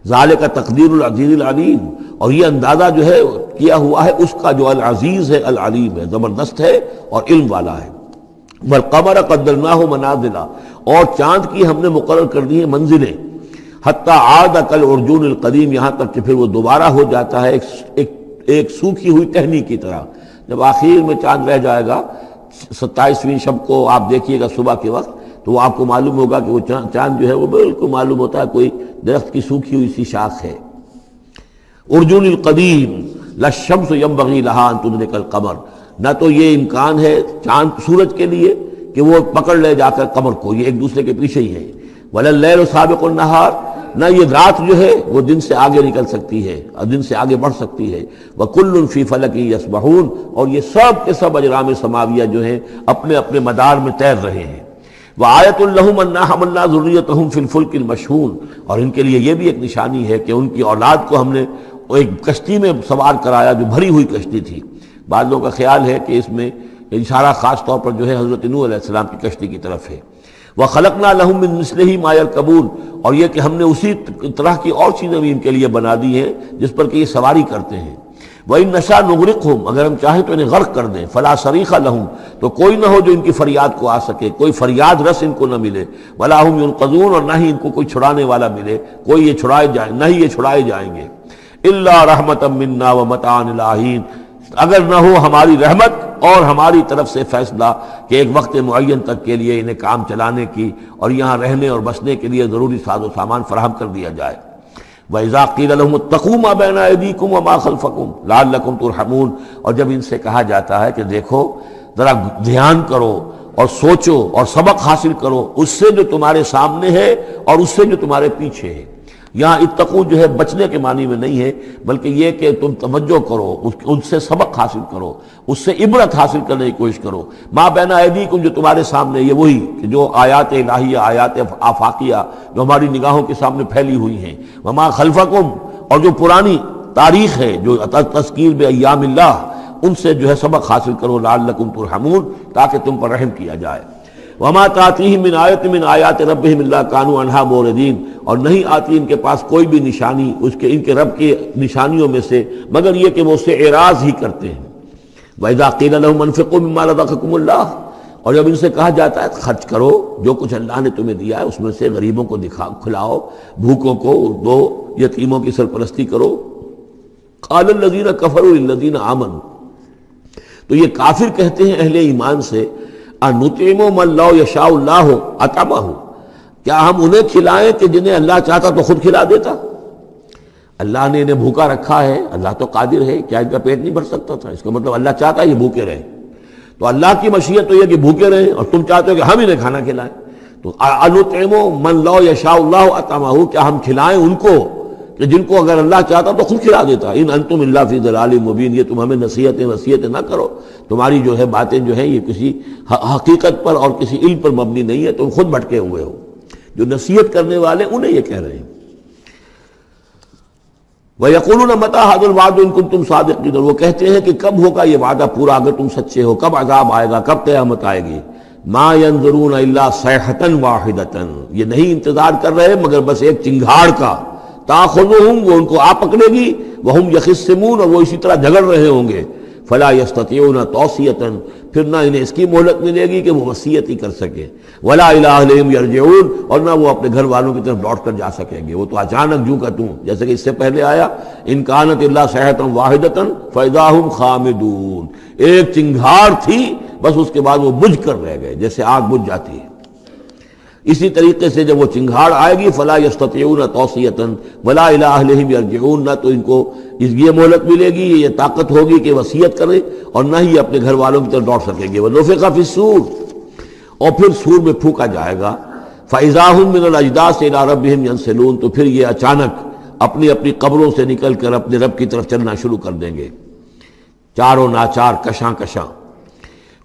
[SPEAKER 1] ذالک تقدیر العزیز العلیم، اور یہ اندازہ جو ہے کیا ہوا ہے اس کا جو العزیز ہے، العلیم ہے، زبردست ہے اور علم والا ہے۔ والقمر قدرناہ منازل، اور چاند کی ہم نے مقرر کر دی ہیں منزلیں، حتی عاد کالعرجون القدیم، یہاں تک کہ پھر وہ دوبارہ ہو جاتا ہے ایک سوکھی ہوئی ٹہنی کی طرح۔ جب آخر میں چاند رہ جائے گا 27ویں شب کو آپ دیکھیے گا صبح کے وقت، تو وہ آپ کو معلوم ہوگا کہ وہ چاند جو ہے وہ بالکل معلوم ہوتا ہے کوئی درخت کی سوکھی ہوئی سی شاخ ہے۔ ارجون القدیم لا الشمس ينبغي لها ان تدرك القمر، نہ تو یہ امکان ہے چاند سورج کے لیے کہ وہ پکڑ لے جا کر قمر کو، یہ ایک دوسرے کے پیچھے ہی ہے۔ ولا الليل سابق النهار، نہ یہ رات جو ہے وہ دن سے آگے نکل سکتی ہے اور دن سے آگے بڑھ سکتی ہے۔ وَكُلٌّ فِي فَلَكٍ يَسْبَحُونَ، اور یہ سب کے سب اجرام سماویہ جو ہیں اپنے اپنے مدار میں تیر رہے ہیں۔ وآیۃ لہم انا حملنا ذریتہم فی الفلک المشحون، اور ان کے لیے یہ بھی ایک نشانی ہے کہ ان کی اولاد کو ہم نے ایک کشتی میں سوار کرایا جو بھری ہوئی کشتی تھی۔ بعض لوگوں کا خیال ہے کہ اس میں اشارہ خاص طور پر جو ہے حضرت نوح علیہ السلام کی کشتی کی طرف ہے۔ وَخَلَقْنَا لَهُم مِّن مِّثْلِهِ مَا يَرْكَبُونَ، اور یہ کہ ہم نے اسی طرح کی اور چیزیں بھی ان کے لیے بنا دی ہیں جس پر کہ یہ سواری کرتے ہیں۔ وَإِن نَّشَأْ نُغْرِقْهُمْ، اگر ہم چاہیں تو انہیں غرق کر دیں، فَلَا صَرِيخَ لَهُمْ، تو کوئی نہ ہو جو ان کی فریاد کو آ سکے، کوئی فریاد رس ان کو نہ ملے، وَلَا هُمْ يُنقَذُونَ، اور نہ ہی ان کو کوئی چھڑانے والا ملے، کوئی یہ چھڑائے جائیں، نہ ہی یہ چھڑائے جائیں گے۔ إِلَّا رَحْمَةً مِّنَّا وَمَتَاعًا إِلَىٰ حِينٍ، اگر نہ ہو ہماری رحمت اور ہماری طرف سے فیصلہ کہ ایک وقت معین تک کے لیے انہیں کام چلانے کی اور یہاں رہنے اور بسنے کے لیے ضروری ساز و سامان فراہم کر دیا جائے۔ وَإِذَا قِيلَ لَهُمُ اتَّقُوا مَا بَيْنَ أَيْدِيكُمْ وَمَا خَلْفَكُمْ لَعَلَّكُمْ تُرْحَمُونَ، اور جب ان سے کہا جاتا ہے کہ دیکھو ذرا دھیان کرو اور سوچو اور سبق حاصل کرو اس سے جو تمہارے سامنے ہے اور اس سے جو تمہارے پیچھے ہے۔ یہاں اتقو جو ہے بچنے کے معنی میں نہیں ہے، بلکہ یہ کہ تم توجہ کرو، ان سے سبق حاصل کرو، اس سے عبرت حاصل کرنے کی کوشش کرو۔ ما بین ایدیکم، جو تمہارے سامنے، یہ وہی کہ جو آیات الہیہ، آیات آفاقیہ جو ہماری نگاہوں کے سامنے پھیلی ہوئی ہیں، وما خلفکم، اور جو پرانی تاریخ ہے جو تذکیر بایام اللہ، ان سے جو ہے سبق حاصل کرو، لعلکم ترحمون، تاکہ تم پر رحم کیا جائے۔ وما تاتیہم من آیت من آیات ربہم الا کانوا عنہا معرضین، اور نہیں آتی ان کے پاس کوئی بھی نشانی ان کے رب کی نشانیوں میں سے مگر یہ کہ وہ اس سے اعراض ہی کرتے ہیں۔ وَإِذَا قِيلَ لَهُمْ أَنفِقُوا مِمَّا رَزَقَكُمُ اللَّهُ، اور جب ان سے کہا جاتا ہے خرچ کرو جو کچھ اللہ نے تمہیں دیا ہے اس میں سے، غریبوں کو کھلاؤ، بھوکوں کو دو، یتیموں کی سرپرستی کرو۔ قَالَ الَّذِينَ كَفَرُوا لِلَّذِينَ آمَنُوا، تو یہ کافر کہتے ہیں اہل ایمان سے، أَنُطْعِمُ مَن لَّوْ يَشَاءُ اللَّهُ أَطْعَمَهُ، کیا ہم انہیں کھلائیں کہ جنہیں اللہ چاہتا تو خود کھلا دیتا؟ اللہ نے انہیں بھوکا رکھا ہے، اللہ تو قادر ہے، کیا ان کا پیٹ نہیں بھر سکتا تھا؟ اس کا مطلب اللہ چاہتا ہے یہ بھوکے رہیں، تو اللہ کی مشیت تو یہ کہ بھوکے رہیں، اور تم چاہتے ہو کہ ہم انہیں کھانا کھلائیں۔ تو أَنُطْعِمُ مَن لَّوْ يَشَاءُ اللَّهُ أَطْعَمَهُ، کیا ہم کھلائیں ان کو کہ جن کو اگر اللہ چاہتا تو خود کھلا دیتا۔ ان انتم الا فی ضلال مبین، یہ تم ہمیں نصیحتیں وصیتیں نہ کرو، تمہاری جو ہے باتیں جو ہیں یہ کسی حقیقت پر اور کسی علم پر مبنی نہیں ہے، تم خود بھٹکے ہوئے ہو۔ جو نصیحت کرنے والے انہیں یہ کہہ رہے ہیں۔ وَيَقُولُونَ مَتَىٰ هَٰذَا الْوَعْدُ إِن كُنتُمْ صَادِقِينَ، اور وہ کہتے ہیں کہ کب ہوگا یہ وعدہ پورا اگر تم سچے ہو، کب عذاب آئے گا، کب قیامت آئے گی۔ مَا يَنظُرُونَ إِلَّا صَيْحَةً وَاحِدَةً، یہ نہیں انتظار کر رہے مگر بس ایک چنگھاڑ کا، تَأْخُذُهُمْ، وہ ان کو آ پکڑے گی، وَهُمْ يَخِصِّمُونَ، اور وہ اسی طرح جھگڑ رہے ہوں گے۔ فَلَا يَسْتَطِيعُونَ تَوْصِيَةً، پھر نہ انہیں اس کی مہلت ملے گی کہ وہ وصیت ہی کر سکے، وَلَا إِلَىٰ أَهْلِهِمْ يَرْجِعُونَ، اور نہ وہ اپنے گھر والوں کی طرف لوٹ کر جا سکیں گے، وہ تو اچانک جو کا توں، جیسے کہ اس سے پہلے آیا إِن كَانَتْ إِلَّا صَيْحَةً وَاحِدَةً فَإِذَا هُمْ خَامِدُونَ، ایک چنگھاڑ تھی بس اس کے بعد وہ بجھ کر رہ گئے، جیسے آگ بجھ جاتی ہے۔ اسی طریقے سے جب وہ چنگھاڑ آئے گی فلا یستطیعون توصیۃ ولا الی اہلہم یرجعون، نہ تو ان کو یہ مہلت ملے گی، یہ طاقت ہوگی کہ وصیت کریں، اور نہ ہی اپنے گھر والوں کی طرف لوٹ سکیں گے۔ ونفخ فی الصور، اور پھر سور میں پھونکا جائے گا، فاذا هم من الاجداث الی ربہم ینسلون، تو پھر یہ اچانک اپنی اپنی قبروں سے نکل کر اپنے رب کی طرف چلنا شروع کر دیں گے، چاروں ناچار، کشاں کشاں۔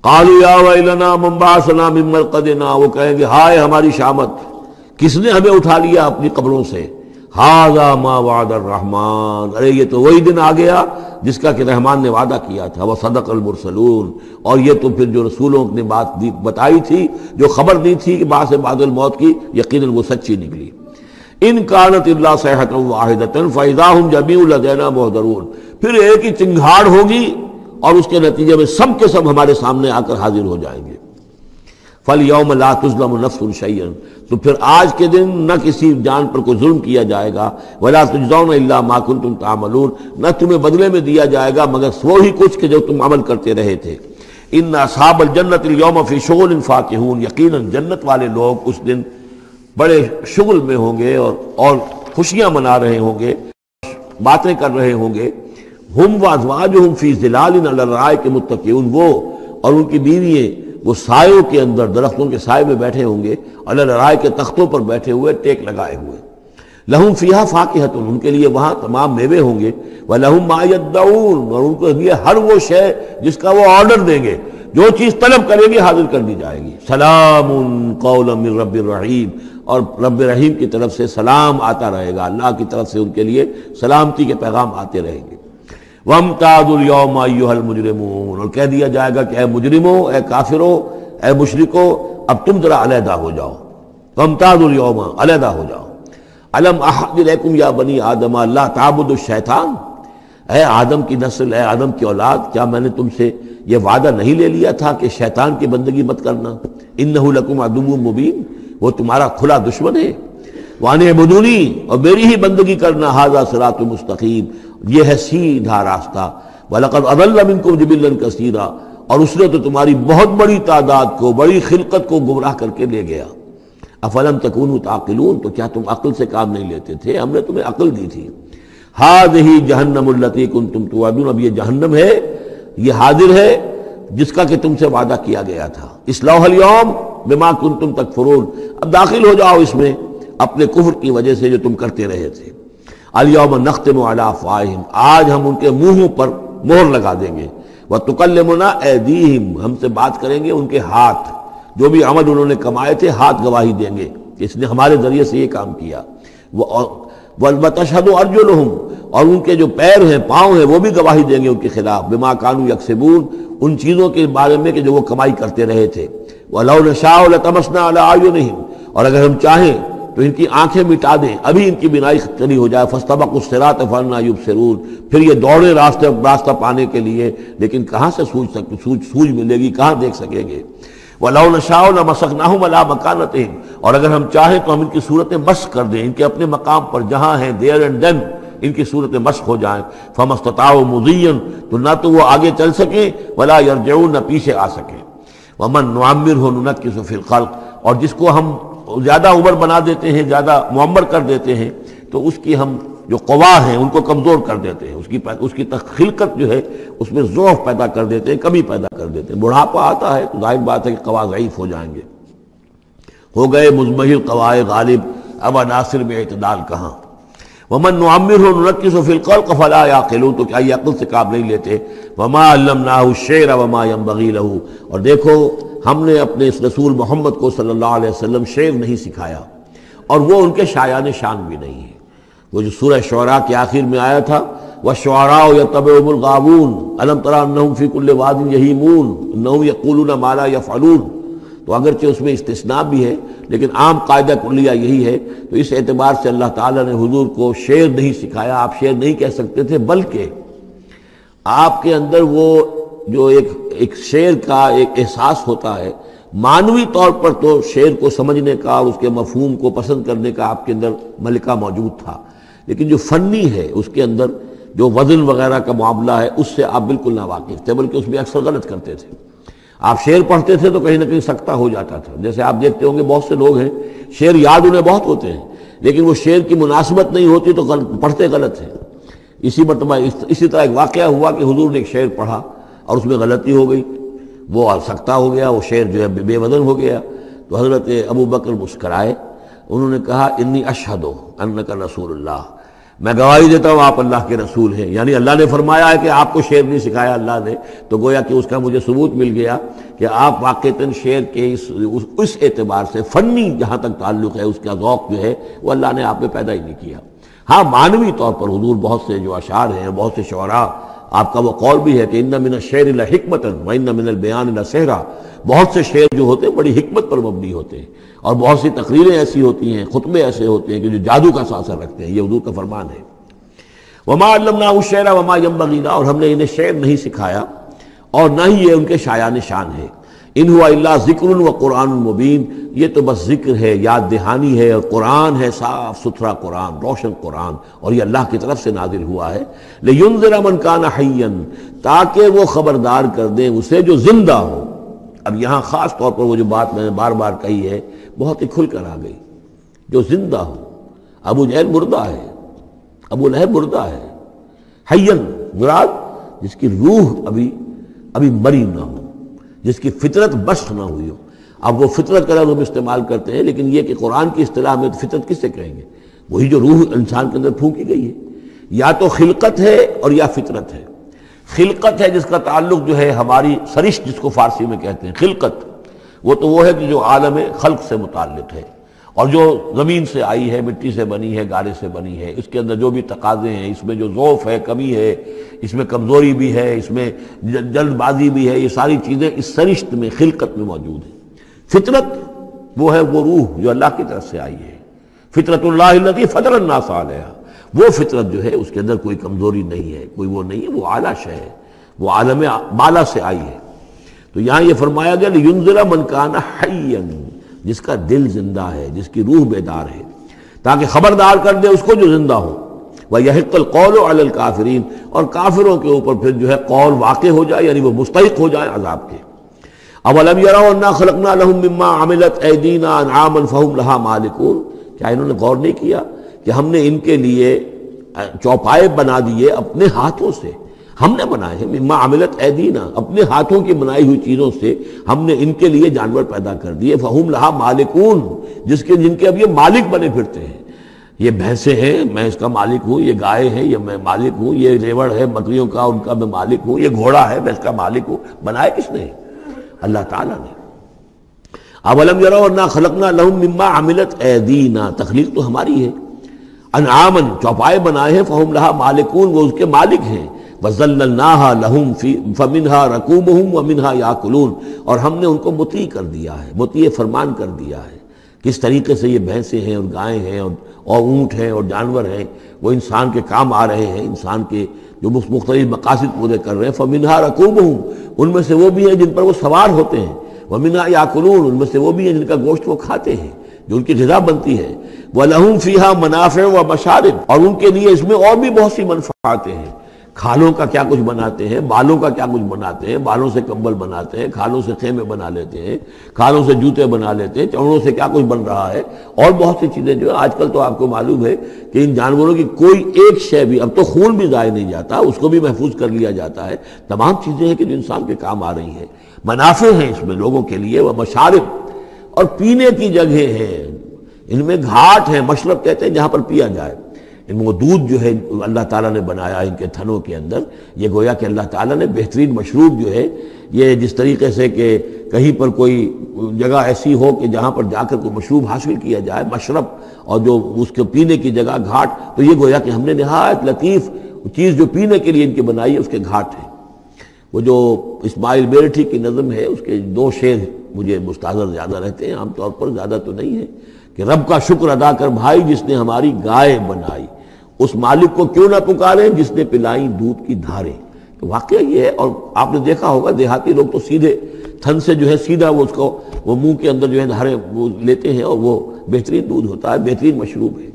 [SPEAKER 1] قالوا یا ویلنا من بعثنا من مرقدنا، وہ کہیں گے ہائے ہماری شامت، کس نے ہمیں اٹھا لیا اپنی قبروں سے۔ ھذا ما وعد الرحمن، ارے یہ تو وہی دن آ گیا جس کا کہ رحمان نے وعدہ کیا تھا، وصدق المرسلون، اور یہ تو پھر جو رسولوں نے بات بتائی تھی، جو خبر دی تھی کہ بعث بعد الموت کی، یقیناً وہ سچی نکلی۔ ان کانت الا صیحۃ واحدۃ فاذا هم جميع لدینا محضرون، پھر ایک ہی چنگھاڑ ہوگی اور اس کے نتیجے میں سب کے سب ہمارے سامنے آ کر حاضر ہو جائیں گے۔ فَالْيَوْمَ لَا تُظْلَمُ نَفْسٌ شَيْئًا، تو پھر آج کے دن نہ کسی جان پر کوئی ظلم کیا جائے گا، وَلَا تُجْزَوْنَ إِلَّا مَا كُنتُمْ تَعْمَلُونَ، نہ تمہیں بدلے میں دیا جائے گا مگر وہی کچھ کہ جو تم عمل کرتے رہے تھے۔ إِنَّ أَصْحَابَ الْجَنَّةِ الْيَوْمَ فِي شُغُلٍ فَاكِهُونَ، یقیناً جنت والے لوگ اس دن بڑے شغل میں ہوں گے اور خوشیاں منا رہے ہوں گے، باتیں کر رہے ہوں گے۔ ہم وازواجہم فی ظلال علی الارائک متکئون، وہ اور ان کی بیوییں وہ سایوں کے اندر، درختوں کے سائے میں بیٹھے ہوں گے، علی الارائک کے تختوں پر بیٹھے ہوئے، ٹیک لگائے ہوئے۔ لہم فیہا فاکہۃ، ان کے لیے وہاں تمام میوے ہوں گے، ولہم ما یدعون، اور ان کے لیے ہر وہ شے جس کا وہ آرڈر دیں گے۔ جو چیز طلب کریں گے حاضر کر دی جائے گی. سلام قولا من رب الرحیم، اور رب رحیم کی طرف سے سلام آتا رہے گا، اللہ کی طرف سے ان کے لیے سلامتی کے پیغام آتے رہیں گے. وَامْتَازُوا الْيَوْمَ أَيُّهَا الْمُجْرِمُونَ، اور کہہ دیا جائے گا کہ اے مجرموں، اے کافروں، اے مشرکوں، اب تم ذرا علیحدہ ہو جاؤ. وَامْتَازُوا الْيَوْمَ، علیحدہ ہو جاؤ. أَلَمْ أَعْهَدْ إِلَيْكُمْ يَا بَنِي آدَمَ أَلَّا تَعْبُدُوا الشَّيْطَانَ، اے آدم کی نسل، اے آدم کی اولاد، کیا میں نے تم سے یہ وعدہ نہیں لے لیا تھا کہ شیطان کی بندگی مت کرنا؟ إِنَّهُ لَكُمْ عَدُوٌّ مُبِينٌ، وہ تمہارا کھلا دشمن ہے. وَأَنِ اعْبُدُونِي، اور میری ہی بندگی کرنا. هَذَا صِرَاطٌ مُسْتَقِيمٌ، یہ ہے سیدھا راستہ. وَلَقَدْ أَضَلَّ مِنْكُمْ جِبِلًّا كَثِيرًا، اور اس نے تو تمہاری بہت بڑی تعداد کو، بڑی خلقت کو گمراہ کر کے لے گیا. أَفَلَمْ تَكُونُوا تَعْقِلُونَ، تو کیا تم عقل سے کام نہیں لیتے تھے؟ ہم نے تمہیں عقل دی تھی. هَذِهِ جَهَنَّمُ الَّتِي كُنْتُمْ تُوعَدُونَ، اب یہ جہنم ہے، یہ حاضر ہے جس کا کہ تم سے وعدہ کیا گیا تھا. اصلوها اليوم بما كنتم تکفرون، اب داخل ہو جاؤ اس میں اپنے کفر کی وجہ سے جو تم کرتے رہے تھے. اليوم نختم على افواہہم، آج ہم ان کے منہوں پر مہر لگا دیں گے. وتکلمنا ایدیہم، ہم سے بات کریں گے ان کے ہاتھ، جو بھی عمل انہوں نے کمائے تھے ہاتھ گواہی دیں گے کہ اس نے ہمارے ذریعے سے یہ کام کیا. وتشہد ارجلہم، اور ان کے جو پیر ہیں، پاؤں ہیں، وہ بھی گواہی دیں گے ان کے خلاف. بما كانوا یکسبون، ان چیزوں کے بارے میں کہ جو وہ کمائی کرتے رہے تھے. وَلَوْ نَشَاءُ لَطَمَسْنَا عَلَىٰ أَعْيُنِهِمْ، اور اگر ہم چاہیں تو ان کی آنکھیں مٹا دیں، ابھی ان کی بینائی چلی ہو جائے. فَاسْتَبَقُوا الصِّرَاطَ فَأَنَّىٰ يُبْصِرُونَ، پھر یہ دوڑے راستہ پانے کے لیے، لیکن کہاں سے سوجھ ملے گی، کہاں دیکھ سکیں گے. وَلَوْ نَشَاءُ لَمَسَخْنَاهُمْ عَلَىٰ مَكَانَتِهِمْ، اور اگر ہم چاہیں تو ہم ان کی صورتیں مسخ کر دیں، ان کے اپنے مقام پر جہاں ہیں there and then ان کی صورتیں مسخ ہو جائیں. فَمَا اسْتَطَاعُوا مُضِيًّا، تو نہ تو وہ آگے چل سکیں، وَلَا يَرْجِعُونَ، نہ پیچھے آ سکیں. وَمَن نُعَمِّرْهُ نُنَكِّسُ فِي الْخَلْقِ، اور جس کو ہم زیادہ عمر بنا دیتے ہیں، زیادہ معمر کر دیتے ہیں، تو اس کی ہم جو قوا ہیں ان کو کمزور کر دیتے ہیں. اس کی خلقت جو ہے اس میں ضعف پیدا کر دیتے ہیں، کمی پیدا کر دیتے ہیں. بڑھاپا آتا ہے تو ظاہر بات ہے کہ قوا ضعیف ہو جائیں گے. ہو گئے مزمحل قوائے غالب، اب عناصر میں اعتدال کہاں. وَمَن نُعَمِّرْهُ نُنَكِّسُ فِي الْخَلْقِ فَلَا يَعْقِلُونَ، تو کیا یہ عقل سے کام نہیں لیتے. وَمَا عَلَّمْنَاهُ الشِّعْرَ وَمَا يَنبَغِي لَهُ، اور دیکھو ہم نے اپنے اس رسول محمد کو صلی اللہ علیہ وسلم شعر نہیں سکھایا، اور وہ ان کے شایان شان بھی نہیں ہے. وہ جو سورہ شعراء کے آخر میں آیا تھا، وَالشُّعَرَاءُ يَتَّبِعُهُمُ الْغَاوُونَ أَلَمْ تَرَ أَنَّهُمْ فِي كُلِّ وَادٍ يَهِيمُونَ إِنَّهُمْ يَقُولُونَ مَا لَا يَفْعَلُونَ، تو اگرچہ اس میں استثناء بھی ہے لیکن عام قاعدہ کلیہ یہی ہے. تو اس اعتبار سے اللہ تعالیٰ نے حضور کو شعر نہیں سکھایا، آپ شعر نہیں کہہ سکتے تھے، بلکہ آپ کے اندر وہ جو ایک شعر کا ایک احساس ہوتا ہے، معنوی طور پر تو شعر کو سمجھنے کا اور اس کے مفہوم کو پسند کرنے کا آپ کے اندر ملکہ موجود تھا، لیکن جو فنی ہے اس کے اندر جو وزن وغیرہ کا معاملہ ہے اس سے آپ بالکل ناواقف تھے، بلکہ اس میں اکثر غلط کرتے تھے. آپ شعر پڑھتے تھے تو کہیں نہ کہیں سکتہ ہو جاتا تھا. جیسے آپ دیکھتے ہوں گے بہت سے لوگ ہیں شعر یاد انہیں بہت ہوتے ہیں، لیکن وہ شعر کی مناسبت نہیں ہوتی تو پڑھتے غلط ہیں. اسی مرتبہ اسی طرح ایک واقعہ ہوا کہ حضور نے ایک شعر پڑھا اور اس میں غلطی ہو گئی، وہ سکتہ ہو گیا، وہ شعر جو ہے بے وزن ہو گیا. تو حضرت ابو بکر مسکرائے، انہوں نے کہا انی اشہد انک رسول اللہ، میں گواہی دیتا ہوں آپ اللہ کے رسول ہیں. یعنی اللہ نے فرمایا ہے کہ آپ کو شعر نہیں سکھایا اللہ نے، تو گویا کہ اس کا مجھے ثبوت مل گیا کہ آپ واقعتاً شعر کے اس اعتبار سے فنی جہاں تک تعلق ہے اس کا ذوق جو ہے وہ اللہ نے آپ میں پیدا ہی نہیں کیا. ہاں معنوی طور پر حضور بہت سے جو اشعار ہیں، بہت سے شعراء، آپ کا وہ قول بھی ہے کہ ان من الشعر لحکمۃ وان من البیان لسحرا، بہت سے شعر جو ہوتے ہیں بڑی حکمت پر مبنی ہوتے ہیں، اور بہت سی تقریریں ایسی ہوتی ہیں، خطبے ایسے ہوتے ہیں کہ جو جادو کا اثر رکھتے ہیں. یہ حضور کا فرمان ہے. وما علمناه الشعر وما ينبغي له، اور ہم نے انہیں شعر نہیں سکھایا اور نہ ہی یہ ان کے شایان شان ہے. ان هو الا ذکر وقرآن مبین، یہ تو بس ذکر ہے، یاد دہانی ہے، اور قرآن ہے، صاف ستھرا قرآن، روشن قرآن، اور یہ اللہ کی طرف سے نازل ہوا ہے. لینذر من کان حیا، تاکہ وہ خبردار کر دیں اسے جو زندہ ہو. اب یہاں خاص طور پر وہ جو بات میں نے بار بار کہی ہے بہت ہی کھل کر آ گئی، جو زندہ ہو. ابو جہل مردہ ہے، ابو لہب مردہ ہے. حیا مراد جس کی روح ابھی مری نہ ہو، جس کی فطرت بست نہ ہوئی ہو. اب وہ فطرت کا لفظ ہم استعمال کرتے ہیں، لیکن یہ کہ قرآن کی اصطلاح میں فطرت کس سے کہیں گے؟ وہی جو روح انسان کے اندر پھونکی گئی ہے، یا تو خلقت ہے اور یا فطرت ہے. خلقت ہے جس کا تعلق جو ہے ہماری سرشت جس کو فارسی میں کہتے ہیں خلقت، وہ ہے کہ جو عالم خلق سے متعلق ہے، اور جو زمین سے آئی ہے، مٹی سے بنی ہے، گارے سے بنی ہے، اس کے اندر جو بھی تقاضے ہیں، اس میں جو ضعف ہے، کمی ہے، اس میں کمزوری بھی ہے، اس میں جلد بازی بھی ہے، یہ ساری چیزیں اس سرشت میں خلقت میں موجود ہیں۔ فطرت وہ ہے وہ روح جو اللہ کی طرف سے آئی ہے، فطرت اللہ التی فطر الناس علیہا، وہ فطرت جو ہے اس کے اندر کوئی کمزوری نہیں ہے، کوئی وہ نہیں ہے، وہ اعلیٰ شے ہے، وہ عالم بالا سے آئی ہے۔ تو یہاں یہ فرمایا گیا لِيُنذِرَ مَنْ كَانَ حَيًّا، جس کا دل زندہ ہے، جس کی روح بیدار ہے، تاکہ خبردار کر دے اس کو جو زندہ ہو۔ وَيَحِقَّ الْقَوْلُ عَلَى الْكَافِرِينَ، اور کافروں کے اوپر پھر جو ہے قول واقع ہو جائے، یعنی وہ مستحق ہو جائے عذاب کے۔ أَوَلَمْ يَرَوْا أَنَّا خَلَقْنَا لَهُم مِّمَّا عَمِلَتْ أَيْدِينَا أَنْعَامًا فَهُمْ لَهَا مَالِكُونَ، کیا انہوں نے غور نہیں کیا کہ ہم نے ان کے لیے چوپائے بنا دیے اپنے ہاتھوں سے، ہم نے بنائے ہیں، مما عملت ایدینا، اپنے ہاتھوں کی بنائی ہوئی چیزوں سے ہم نے ان کے لیے جانور پیدا کر دیے، فہم لہا مالکون، جن کے اب یہ مالک بنے پھرتے ہیں۔ یہ بھینسیں ہیں، میں اس کا مالک ہوں، یہ گائے ہیں، یہ میں مالک ہوں، یہ ریوڑ ہے بکریوں کا، ان کا میں مالک ہوں، یہ گھوڑا ہے، میں اس کا مالک ہوں۔ بنائے کس نے؟ اللہ تعالیٰ نے۔ اولم یروا انا خلقنا لهم مما عملت ایدینا، تخلیق تو ہماری ہے، انعامن، چوپائے بنائے ہیں، فہم لہا مالکون، وہ اس کے مالک ہیں، وَذَلَّلْنَاهَا لَهُمْ فَمِنْهَا رَكُوبُهُمْ وَمِنْهَا يَأْكُلُونَ، اور ہم نے ان کو مطیع کر دیا ہے، مطیع فرمان کر دیا ہے۔ کس طریقے سے یہ بھینسیں ہیں اور گائیں ہیں اور اونٹ ہیں اور جانور ہیں، وہ انسان کے کام آ رہے ہیں، انسان کے جو مختلف مقاصد پورے کر رہے ہیں۔ فَمِنْهَا رَكُوبُهُمْ، ان میں سے وہ بھی ہیں جن پر وہ سوار ہوتے ہیں، وَمِنْهَا يَأْكُلُونَ، ان میں سے وہ بھی ہیں جن کا گوشت وہ کھاتے ہیں، جو ان کی غذا بنتی ہے۔ وَلَهُمْ فِيهَا مَنَافِعُ وَمَشَارِبُ، اور ان کے لیے اس میں اور بھی بہت سی منفعتیں ہیں۔ کھالوں کا کیا کچھ بناتے ہیں، بالوں کا کیا کچھ بناتے ہیں، بالوں سے کمبل بناتے ہیں، کھالوں سے خیمے بنا لیتے ہیں، کھالوں سے جوتے بنا لیتے ہیں، چمڑوں سے کیا کچھ بن رہا ہے، اور بہت سی چیزیں جو آج کل تو آپ کو معلوم ہے کہ ان جانوروں کی کوئی ایک شے بھی، اب تو خون بھی ضائع نہیں جاتا، اس کو بھی محفوظ کر لیا جاتا ہے، تمام چیزیں ہیں کہ جو انسان کے کام آ رہی ہیں، منافع ہیں اس میں لوگوں کے لیے، وہ مشارب، اور پینے کی جگہیں ہیں، ان میں گھاٹ ہیں، مشرب کہتے ہیں جہاں پر پیا جائے۔ وہ دودھ جو ہے اللہ تعالیٰ نے بنایا ان کے تھنوں کے اندر، یہ گویا کہ اللہ تعالیٰ نے بہترین مشروب جو ہے، یہ جس طریقے سے کہ کہیں پر کوئی جگہ ایسی ہو کہ جہاں پر جا کر کوئی مشروب حاصل کیا جائے، مشرب، اور جو اس کے پینے کی جگہ گھاٹ، تو یہ گویا کہ ہم نے نہایت لطیف چیز جو پینے کے لیے ان کی بنائی ہے، اس کے گھاٹ ہیں۔ وہ جو اسماعیل بیرٹھی کی نظم ہے، اس کے دو شعر مجھے مستحضر زیادہ رہتے ہیں، عام طور پر زیادہ تو نہیں ہے، کہ رب کا شکر ادا کر بھائی جس نے ہماری گائے بنائی، اس مالک کو کیوں نہ پکاریں جس نے پلائیں دودھ کی دھاریں۔ تو واقعہ یہ ہے، اور آپ نے دیکھا ہوگا دیہاتی لوگ تو سیدھے تھن سے جو ہے سیدھا وہ اس کو وہ منہ کے اندر جو ہے دھاریں وہ لیتے ہیں، اور وہ بہترین دودھ ہوتا ہے، بہترین مشروب ہے۔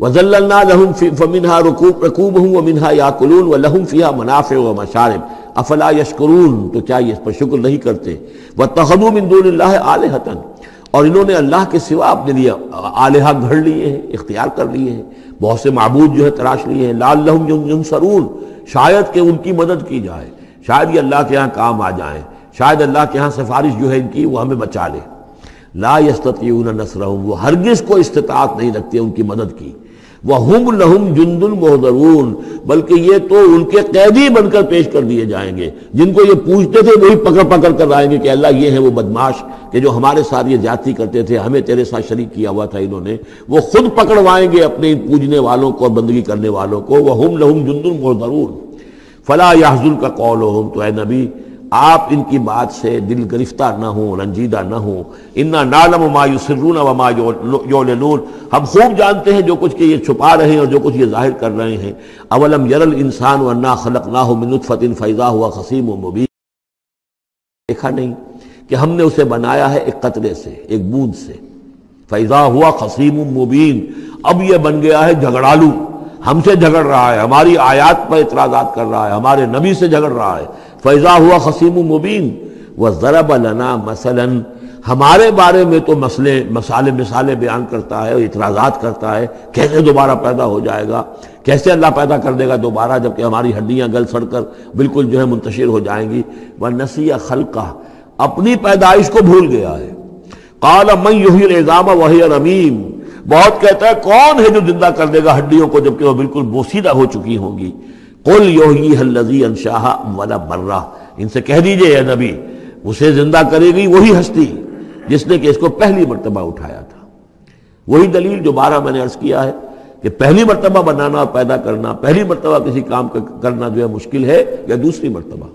[SPEAKER 1] وَذَلَّلْنَا لَهُمْ فَمِنْهَا رَكُوبُهُمْ وَمِنْهَا يَأْكُلُونَ وَلَهُمْ فِيهَا مَنَافِعُ وَمَشَارِبُ أَفَلَا يَشْكُرُونَ، تو کیا یہ اس پر شکر نہیں کرتے؟ وَاتَّخَذُوا مِن دُونِ اللَّهِ آلِهَةً، اور انہوں نے اللہ کے سوا اپنے لیے آلہہ گھڑ لیے ہیں، اختیار کر لیے ہیں، بہت سے معبود جو ہے تراش لیے ہیں، لَعَلَّهُمْ يُنصَرُونَ، شاید کہ ان کی مدد کی جائے، شاید یہ اللہ کے ہاں کام آ جائیں، شاید اللہ کے ہاں سفارش جو ہے ان کی وہ ہمیں بچا لے۔ لا يستطيعون نصرهم، وہ ہرگز کو استطاعت نہیں رکھتے ان کی مدد کی۔ وَهُمْ لَهُمْ جُنْدٌ مُحْضَرُونَ، بلکہ یہ تو ان کے قیدی بن کر پیش کر دیے جائیں گے، جن کو یہ پوچھتے تھے وہی پکڑ پکڑ کر آئیں گے کہ اللہ یہ ہیں وہ بدماش کہ جو ہمارے ساتھ یہ زیادتی کرتے تھے، ہمیں تیرے ساتھ شریک کیا ہوا تھا انہوں نے، وہ خود پکڑوائیں گے اپنے پوجنے والوں کو اور بندگی کرنے والوں کو۔ وَهُمْ لَهُمْ جُنْدٌ مُحْضَرُونَ فَلَا يَحْزُنْكَ قَوْلُهُمْ، تو اے نبی آپ ان کی بات سے دل گرفتار نہ ہوں، رنجیدہ نہ ہوں۔ اِنَّا نَعْلَمُ مَا يُسِرُّونَ وَمَا يُعْلِنُونَ، ہم خوب جانتے ہیں جو کچھ کہ یہ چھپا رہے ہیں اور جو کچھ یہ ظاہر کر رہے ہیں۔ اَوَلَمْ يَرَ الْإِنسَانُ أَنَّا خَلَقْنَاهُ مِن نُطْفَةٍ فَإِذَا هُوَ خَصِيمٌ مُبِينٌ، دیکھا نہیں کہ ہم نے اسے بنایا ہے ایک قطرے سے، ایک بوند سے، فَإِذَا هُوَ خَصِيمٌ مُبِينٌ، اب یہ بن گیا ہے جھگڑالو، ہم سے جھگڑ رہا ہے، ہماری آیات پر اعتراضات کر رہا ہے، ہمارے نبی سے جھگڑ رہا ہے۔ فَإِذَا هُوَ خَصِيمٌ مُبِينٌ وَضَرَبَ لَنَا مَثَلًا، ہمارے بارے میں تو مثالیں بیان کرتا ہے، اعتراضات کرتا ہے، کیسے دوبارہ پیدا ہو جائے گا، کیسے اللہ پیدا کر دے گا دوبارہ جبکہ ہماری ہڈیاں گل سڑ کر بالکل جو ہے منتشر ہو جائیں گی۔ وَنَسِيَ خَلْقَهُ، اپنی پیدائش کو بھول گیا ہے۔ قَالَ مَن يُحْيِي الْعِظَامَ وَهِيَ رَمِيمٌ، بہت کہتا ہے کون ہے جو زندہ کر دے گا ہڈیوں کو جبکہ وہ بالکل بوسیدہ ہو چکی ہوں گی۔ قل یحییھا الذی انشاھا اول مرہ، ان سے کہہ دیجئے اے نبی، اسے زندہ کرے گی وہی ہستی جس نے کہ اس کو پہلی مرتبہ اٹھایا تھا۔ وہی دلیل جو 12 میں نے عرض کیا ہے کہ پہلی مرتبہ بنانا اور پیدا کرنا، پہلی مرتبہ کسی کام کرنا جو ہے مشکل ہے، یا دوسری مرتبہ۔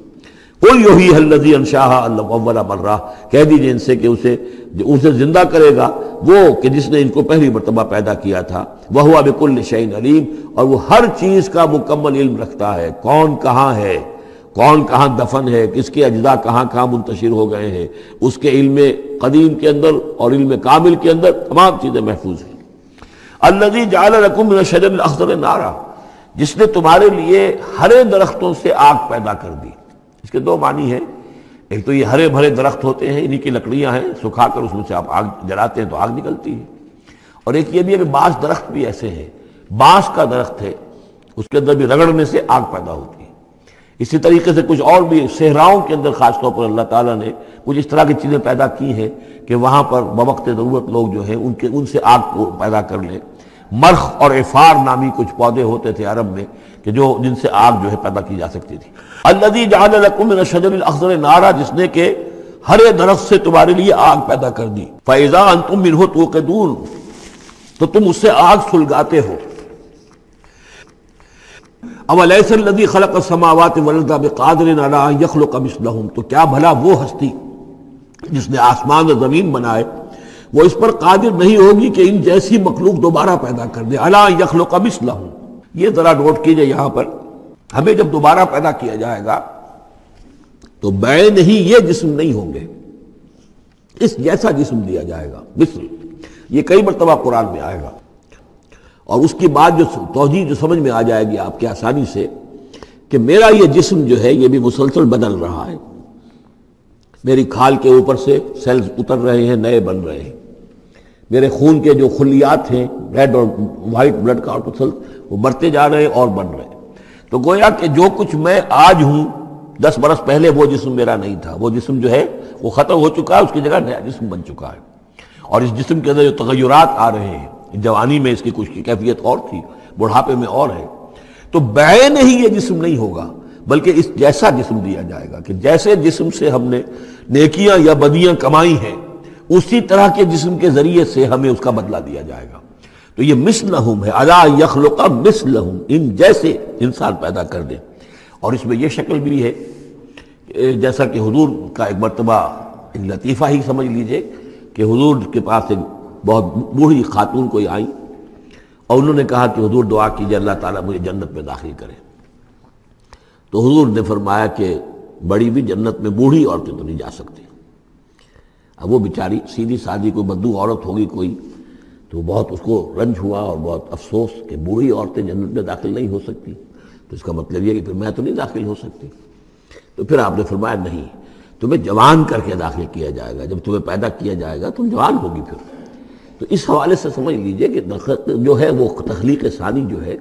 [SPEAKER 1] قل یحییھا الذی انشاھا اول مرہ، کہہ دیجئے ان سے کہ اسے زندہ کرے گا وہ کہ جس نے ان کو پہلی مرتبہ پیدا کیا تھا، وہو بکل شیء علیم، اور وہ ہر چیز کا مکمل علم رکھتا ہے، کون کہاں ہے، کون کہاں دفن ہے، کس کے اجزاء کہاں کہاں منتشر ہو گئے ہیں، اس کے علم قدیم کے اندر اور علم کامل کے اندر تمام چیزیں محفوظ ہیں۔ الذی جعل لکم من الشجر الاخضر نارا، جس نے تمہارے لیے ہرے درختوں سے آگ پیدا کر دی۔ اس کے دو معنی ہیں، ایک تو یہ ہرے بھرے درخت ہوتے ہیں، انہی کی لکڑیاں ہیں، سکھا کر اس میں سے آپ آگ جلاتے ہیں تو آگ نکلتی ہے، اور ایک یہ بھی ہے کہ بعض درخت بھی ایسے ہیں، بانس کا درخت ہے، اس کے اندر بھی رگڑنے سے آگ پیدا ہوتی ہے۔ اسی طریقے سے کچھ اور بھی صحراؤں کے اندر خاص طور پر اللہ تعالیٰ نے کچھ اس طرح کی چیزیں پیدا کی ہیں کہ وہاں پر بوقت ضرورت لوگ جو ہیں ان سے آگ کو پیدا کر لیں۔ مرخ اور عفار نامی کچھ پودے ہوتے تھے عرب میں کہ جن سے آگ جو ہے پیدا کی جا سکتی تھی۔ الذی جعل لکم من الشجر الاخضر نارا، جس نے کہ ہرے درخت سے تمہارے لیے آگ پیدا کر دی۔ فاذا انتم منہ توقدون، تو تم اس سے آگ سلگاتے ہو۔ اولیس الذی خلق السماوات والارض بقادر علی ان یخلق مثلہم، تو کیا بھلا وہ ہستی جس نے آسمان و زمین بنائے وہ اس پر قادر نہیں ہوگی کہ ان جیسی مخلوق دوبارہ پیدا کر دے۔ علی ان یخلق مثلہم، یہ ذرا نوٹ کیجئے، یہاں پر ہمیں جب دوبارہ پیدا کیا جائے گا تو بعین ہی یہ جسم نہیں ہوں گے، اس جیسا جسم دیا جائے گا، مثل، یہ کئی مرتبہ قرآن میں آئے گا، اور اس کی بات جو توجیہ جو سمجھ میں آ جائے گی آپ کے آسانی سے کہ میرا یہ جسم جو ہے یہ بھی مسلسل بدل رہا ہے، میری کھال کے اوپر سے سیلز اتر رہے ہیں، نئے بن رہے ہیں، میرے خون کے جو خلیات ہیں ریڈ اور وائٹ بلڈ کارپسل وہ بڑھتے جا رہے ہیں اور بن رہے ہیں۔ تو گویا کہ جو کچھ میں آج ہوں 10 برس پہلے وہ جسم میرا نہیں تھا، وہ جسم جو ہے وہ ختم ہو چکا ہے، اس کی جگہ نیا جسم بن چکا ہے، اور اس جسم کے اندر جو تغیرات آ رہے ہیں، جوانی میں اس کی کچھ کی کیفیت اور تھی، بڑھاپے میں اور ہے، تو بعین ہی یہ جسم نہیں ہوگا بلکہ اس جیسا جسم دیا جائے گا کہ جیسے جسم سے ہم نے نیکیاں یا بدیاں کمائی ہیں اسی طرح کے جسم کے ذریعے سے ہمیں اس کا بدلہ دیا جائے گا۔ تو یہ مثلہم ہے، الا یخلق مثلہم، ان جیسے انسان پیدا کر دے۔ اور اس میں یہ شکل بھی ہے جیسا کہ حضور کا ایک مرتبہ ایک لطیفہ ہی سمجھ لیجئے کہ حضور کے پاس ایک بہت بوڑھی خاتون کوئی آئی اور انہوں نے کہا کہ حضور دعا کیجئے اللہ تعالیٰ مجھے جنت میں داخل کرے۔ تو حضور نے فرمایا کہ بڑی بھی جنت میں بوڑھی عورتیں تو نہیں جا سکتی۔ اب وہ بیچاری سیدھی سادھی کوئی بدو عورت ہوگی کوئی، تو بہت اس کو رنج ہوا اور بہت افسوس کہ بوڑھی عورتیں جنت میں داخل نہیں ہو سکتی، تو اس کا مطلب یہ کہ پھر میں تو نہیں داخل ہو سکتی۔ تو پھر آپ نے فرمایا نہیں، تمہیں جوان کر کے داخل کیا جائے گا، جب تمہیں پیدا کیا جائے گا تم جوان ہوگی پھر۔ تو اس حوالے سے سمجھ لیجئے کہ جو ہے وہ تخلیق ثانی جو ہے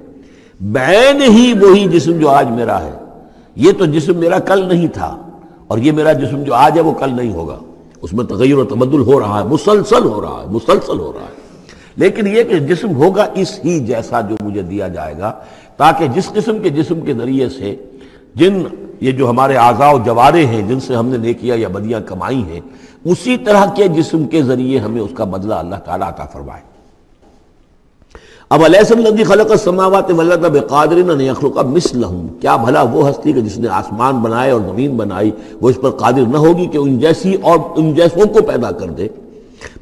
[SPEAKER 1] بعین ہی وہی جسم جو آج میرا ہے، یہ تو جسم میرا کل نہیں تھا، اور یہ میرا جسم جو آج ہے وہ کل نہیں ہوگا، اس میں تغیر و تبدل ہو رہا ہے، مسلسل ہو رہا ہے، مسلسل ہو رہا ہے۔ لیکن یہ کہ جسم ہوگا اس ہی جیسا جو مجھے دیا جائے گا، تاکہ جس قسم کے جسم کے ذریعے سے یہ جو ہمارے اعضاء و جوارح ہیں جن سے ہم نے نیکیاں یا بدیاں کمائی ہیں، اسی طرح کے جسم کے ذریعے ہمیں اس کا بدلہ اللہ تعالیٰ عطا فرمائے۔ اب الیس الذی خلق السماوات والارض بقادر ان یخلق مثلہم، کیا بھلا وہ ہستی کہ جس نے آسمان بنائے اور زمین بنائی وہ اس پر قادر نہ ہوگی کہ ان جیسی اور ان جیسوں کو پیدا کر دے؟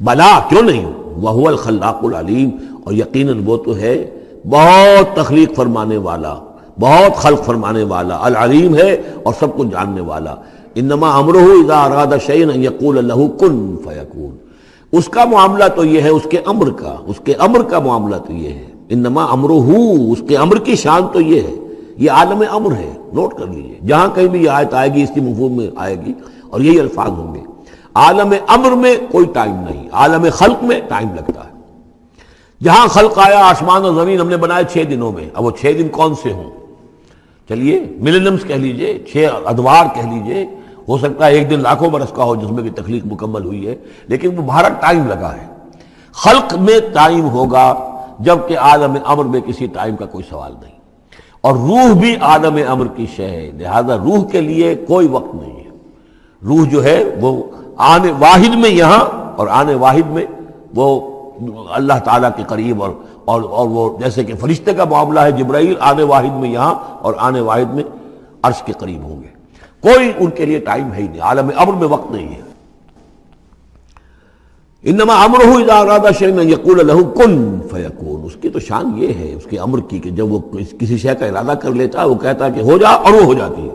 [SPEAKER 1] بلا، کیوں نہیں، وہو الخلاق العلیم، اور یقیناً وہ تو ہے بہت تخلیق فرمانے والا، بہت خلق فرمانے والا، العلیم ہے اور سب کو جاننے والا۔ انما امرہ اذا اراد شیئا ان یقول له کن فیکون، اس کا معاملہ تو یہ ہے، اس کے امر کا معاملہ تو یہ ہے، انما امرہ، اس کے امر کی شان تو یہ ہے، یہ عالم امر ہے، نوٹ کر لیجئے، جہاں کہیں بھی یہ آیت آئے گی اس کی مفہوم میں آئے گی اور یہی الفاظ ہوں گے۔ عالم امر میں کوئی ٹائم نہیں، عالم خلق میں ٹائم لگتا ہے۔ جہاں خلق آیا آسمان اور زمین ہم نے بنائے 6 دنوں میں، اب وہ 6 دن کون سے ہوں؟ چلیے ملینمز کہہ لیجئے، 6 ادوار کہہ لیجئے، ہو سکتا ہے ایک دن لاکھوں برس کا ہو جس میں بھی تخلیق مکمل ہوئی ہے، لیکن وہ بھارت ٹائم لگا ہے۔ خلق میں ٹائم ہوگا جبکہ عالم امر میں کسی ٹائم کا کوئی سوال نہیں۔ اور روح بھی عالم امر کی شے ہے، لہذا روح کے لیے کوئی وقت نہیں ہے۔ روح جو ہے وہ آنے واحد میں یہاں اور آنے واحد میں وہ اللہ تعالیٰ کے قریب، اور وہ جیسے کہ فرشتے کا معاملہ ہے، جبرائیل آنے واحد میں یہاں اور آنے واحد میں عرش کے قریب ہوں گے، کوئی ان کے لیے ٹائم ہے ہی نہیں، عالم امر میں وقت نہیں ہے۔ انما امرہ اذا اراد شیئا ان یقول له کن فیکون، اس کی تو شان یہ ہے اس کے امر کی کہ جب وہ کسی شے کا ارادہ کر لیتا ہے وہ کہتا ہے کہ ہو جا اور وہ ہو جاتی ہے۔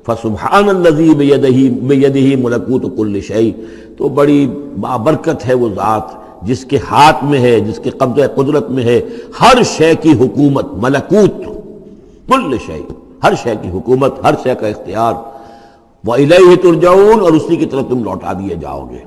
[SPEAKER 1] فسبحان الذی بیدہ ملکوت کل شیء، تو بڑی بابرکت ہے وہ ذات جس کے ہاتھ میں ہے، جس کے قبضہ قدرت میں ہے ہر شے کی حکومت، ملکوت کل شیء، ہر شے کی حکومت، ہر شے کا اختیار۔ وَإِلَيْهِ تُرْجَعُونَ، اور اسی کی طرف تم لوٹا دیے جاؤ گے۔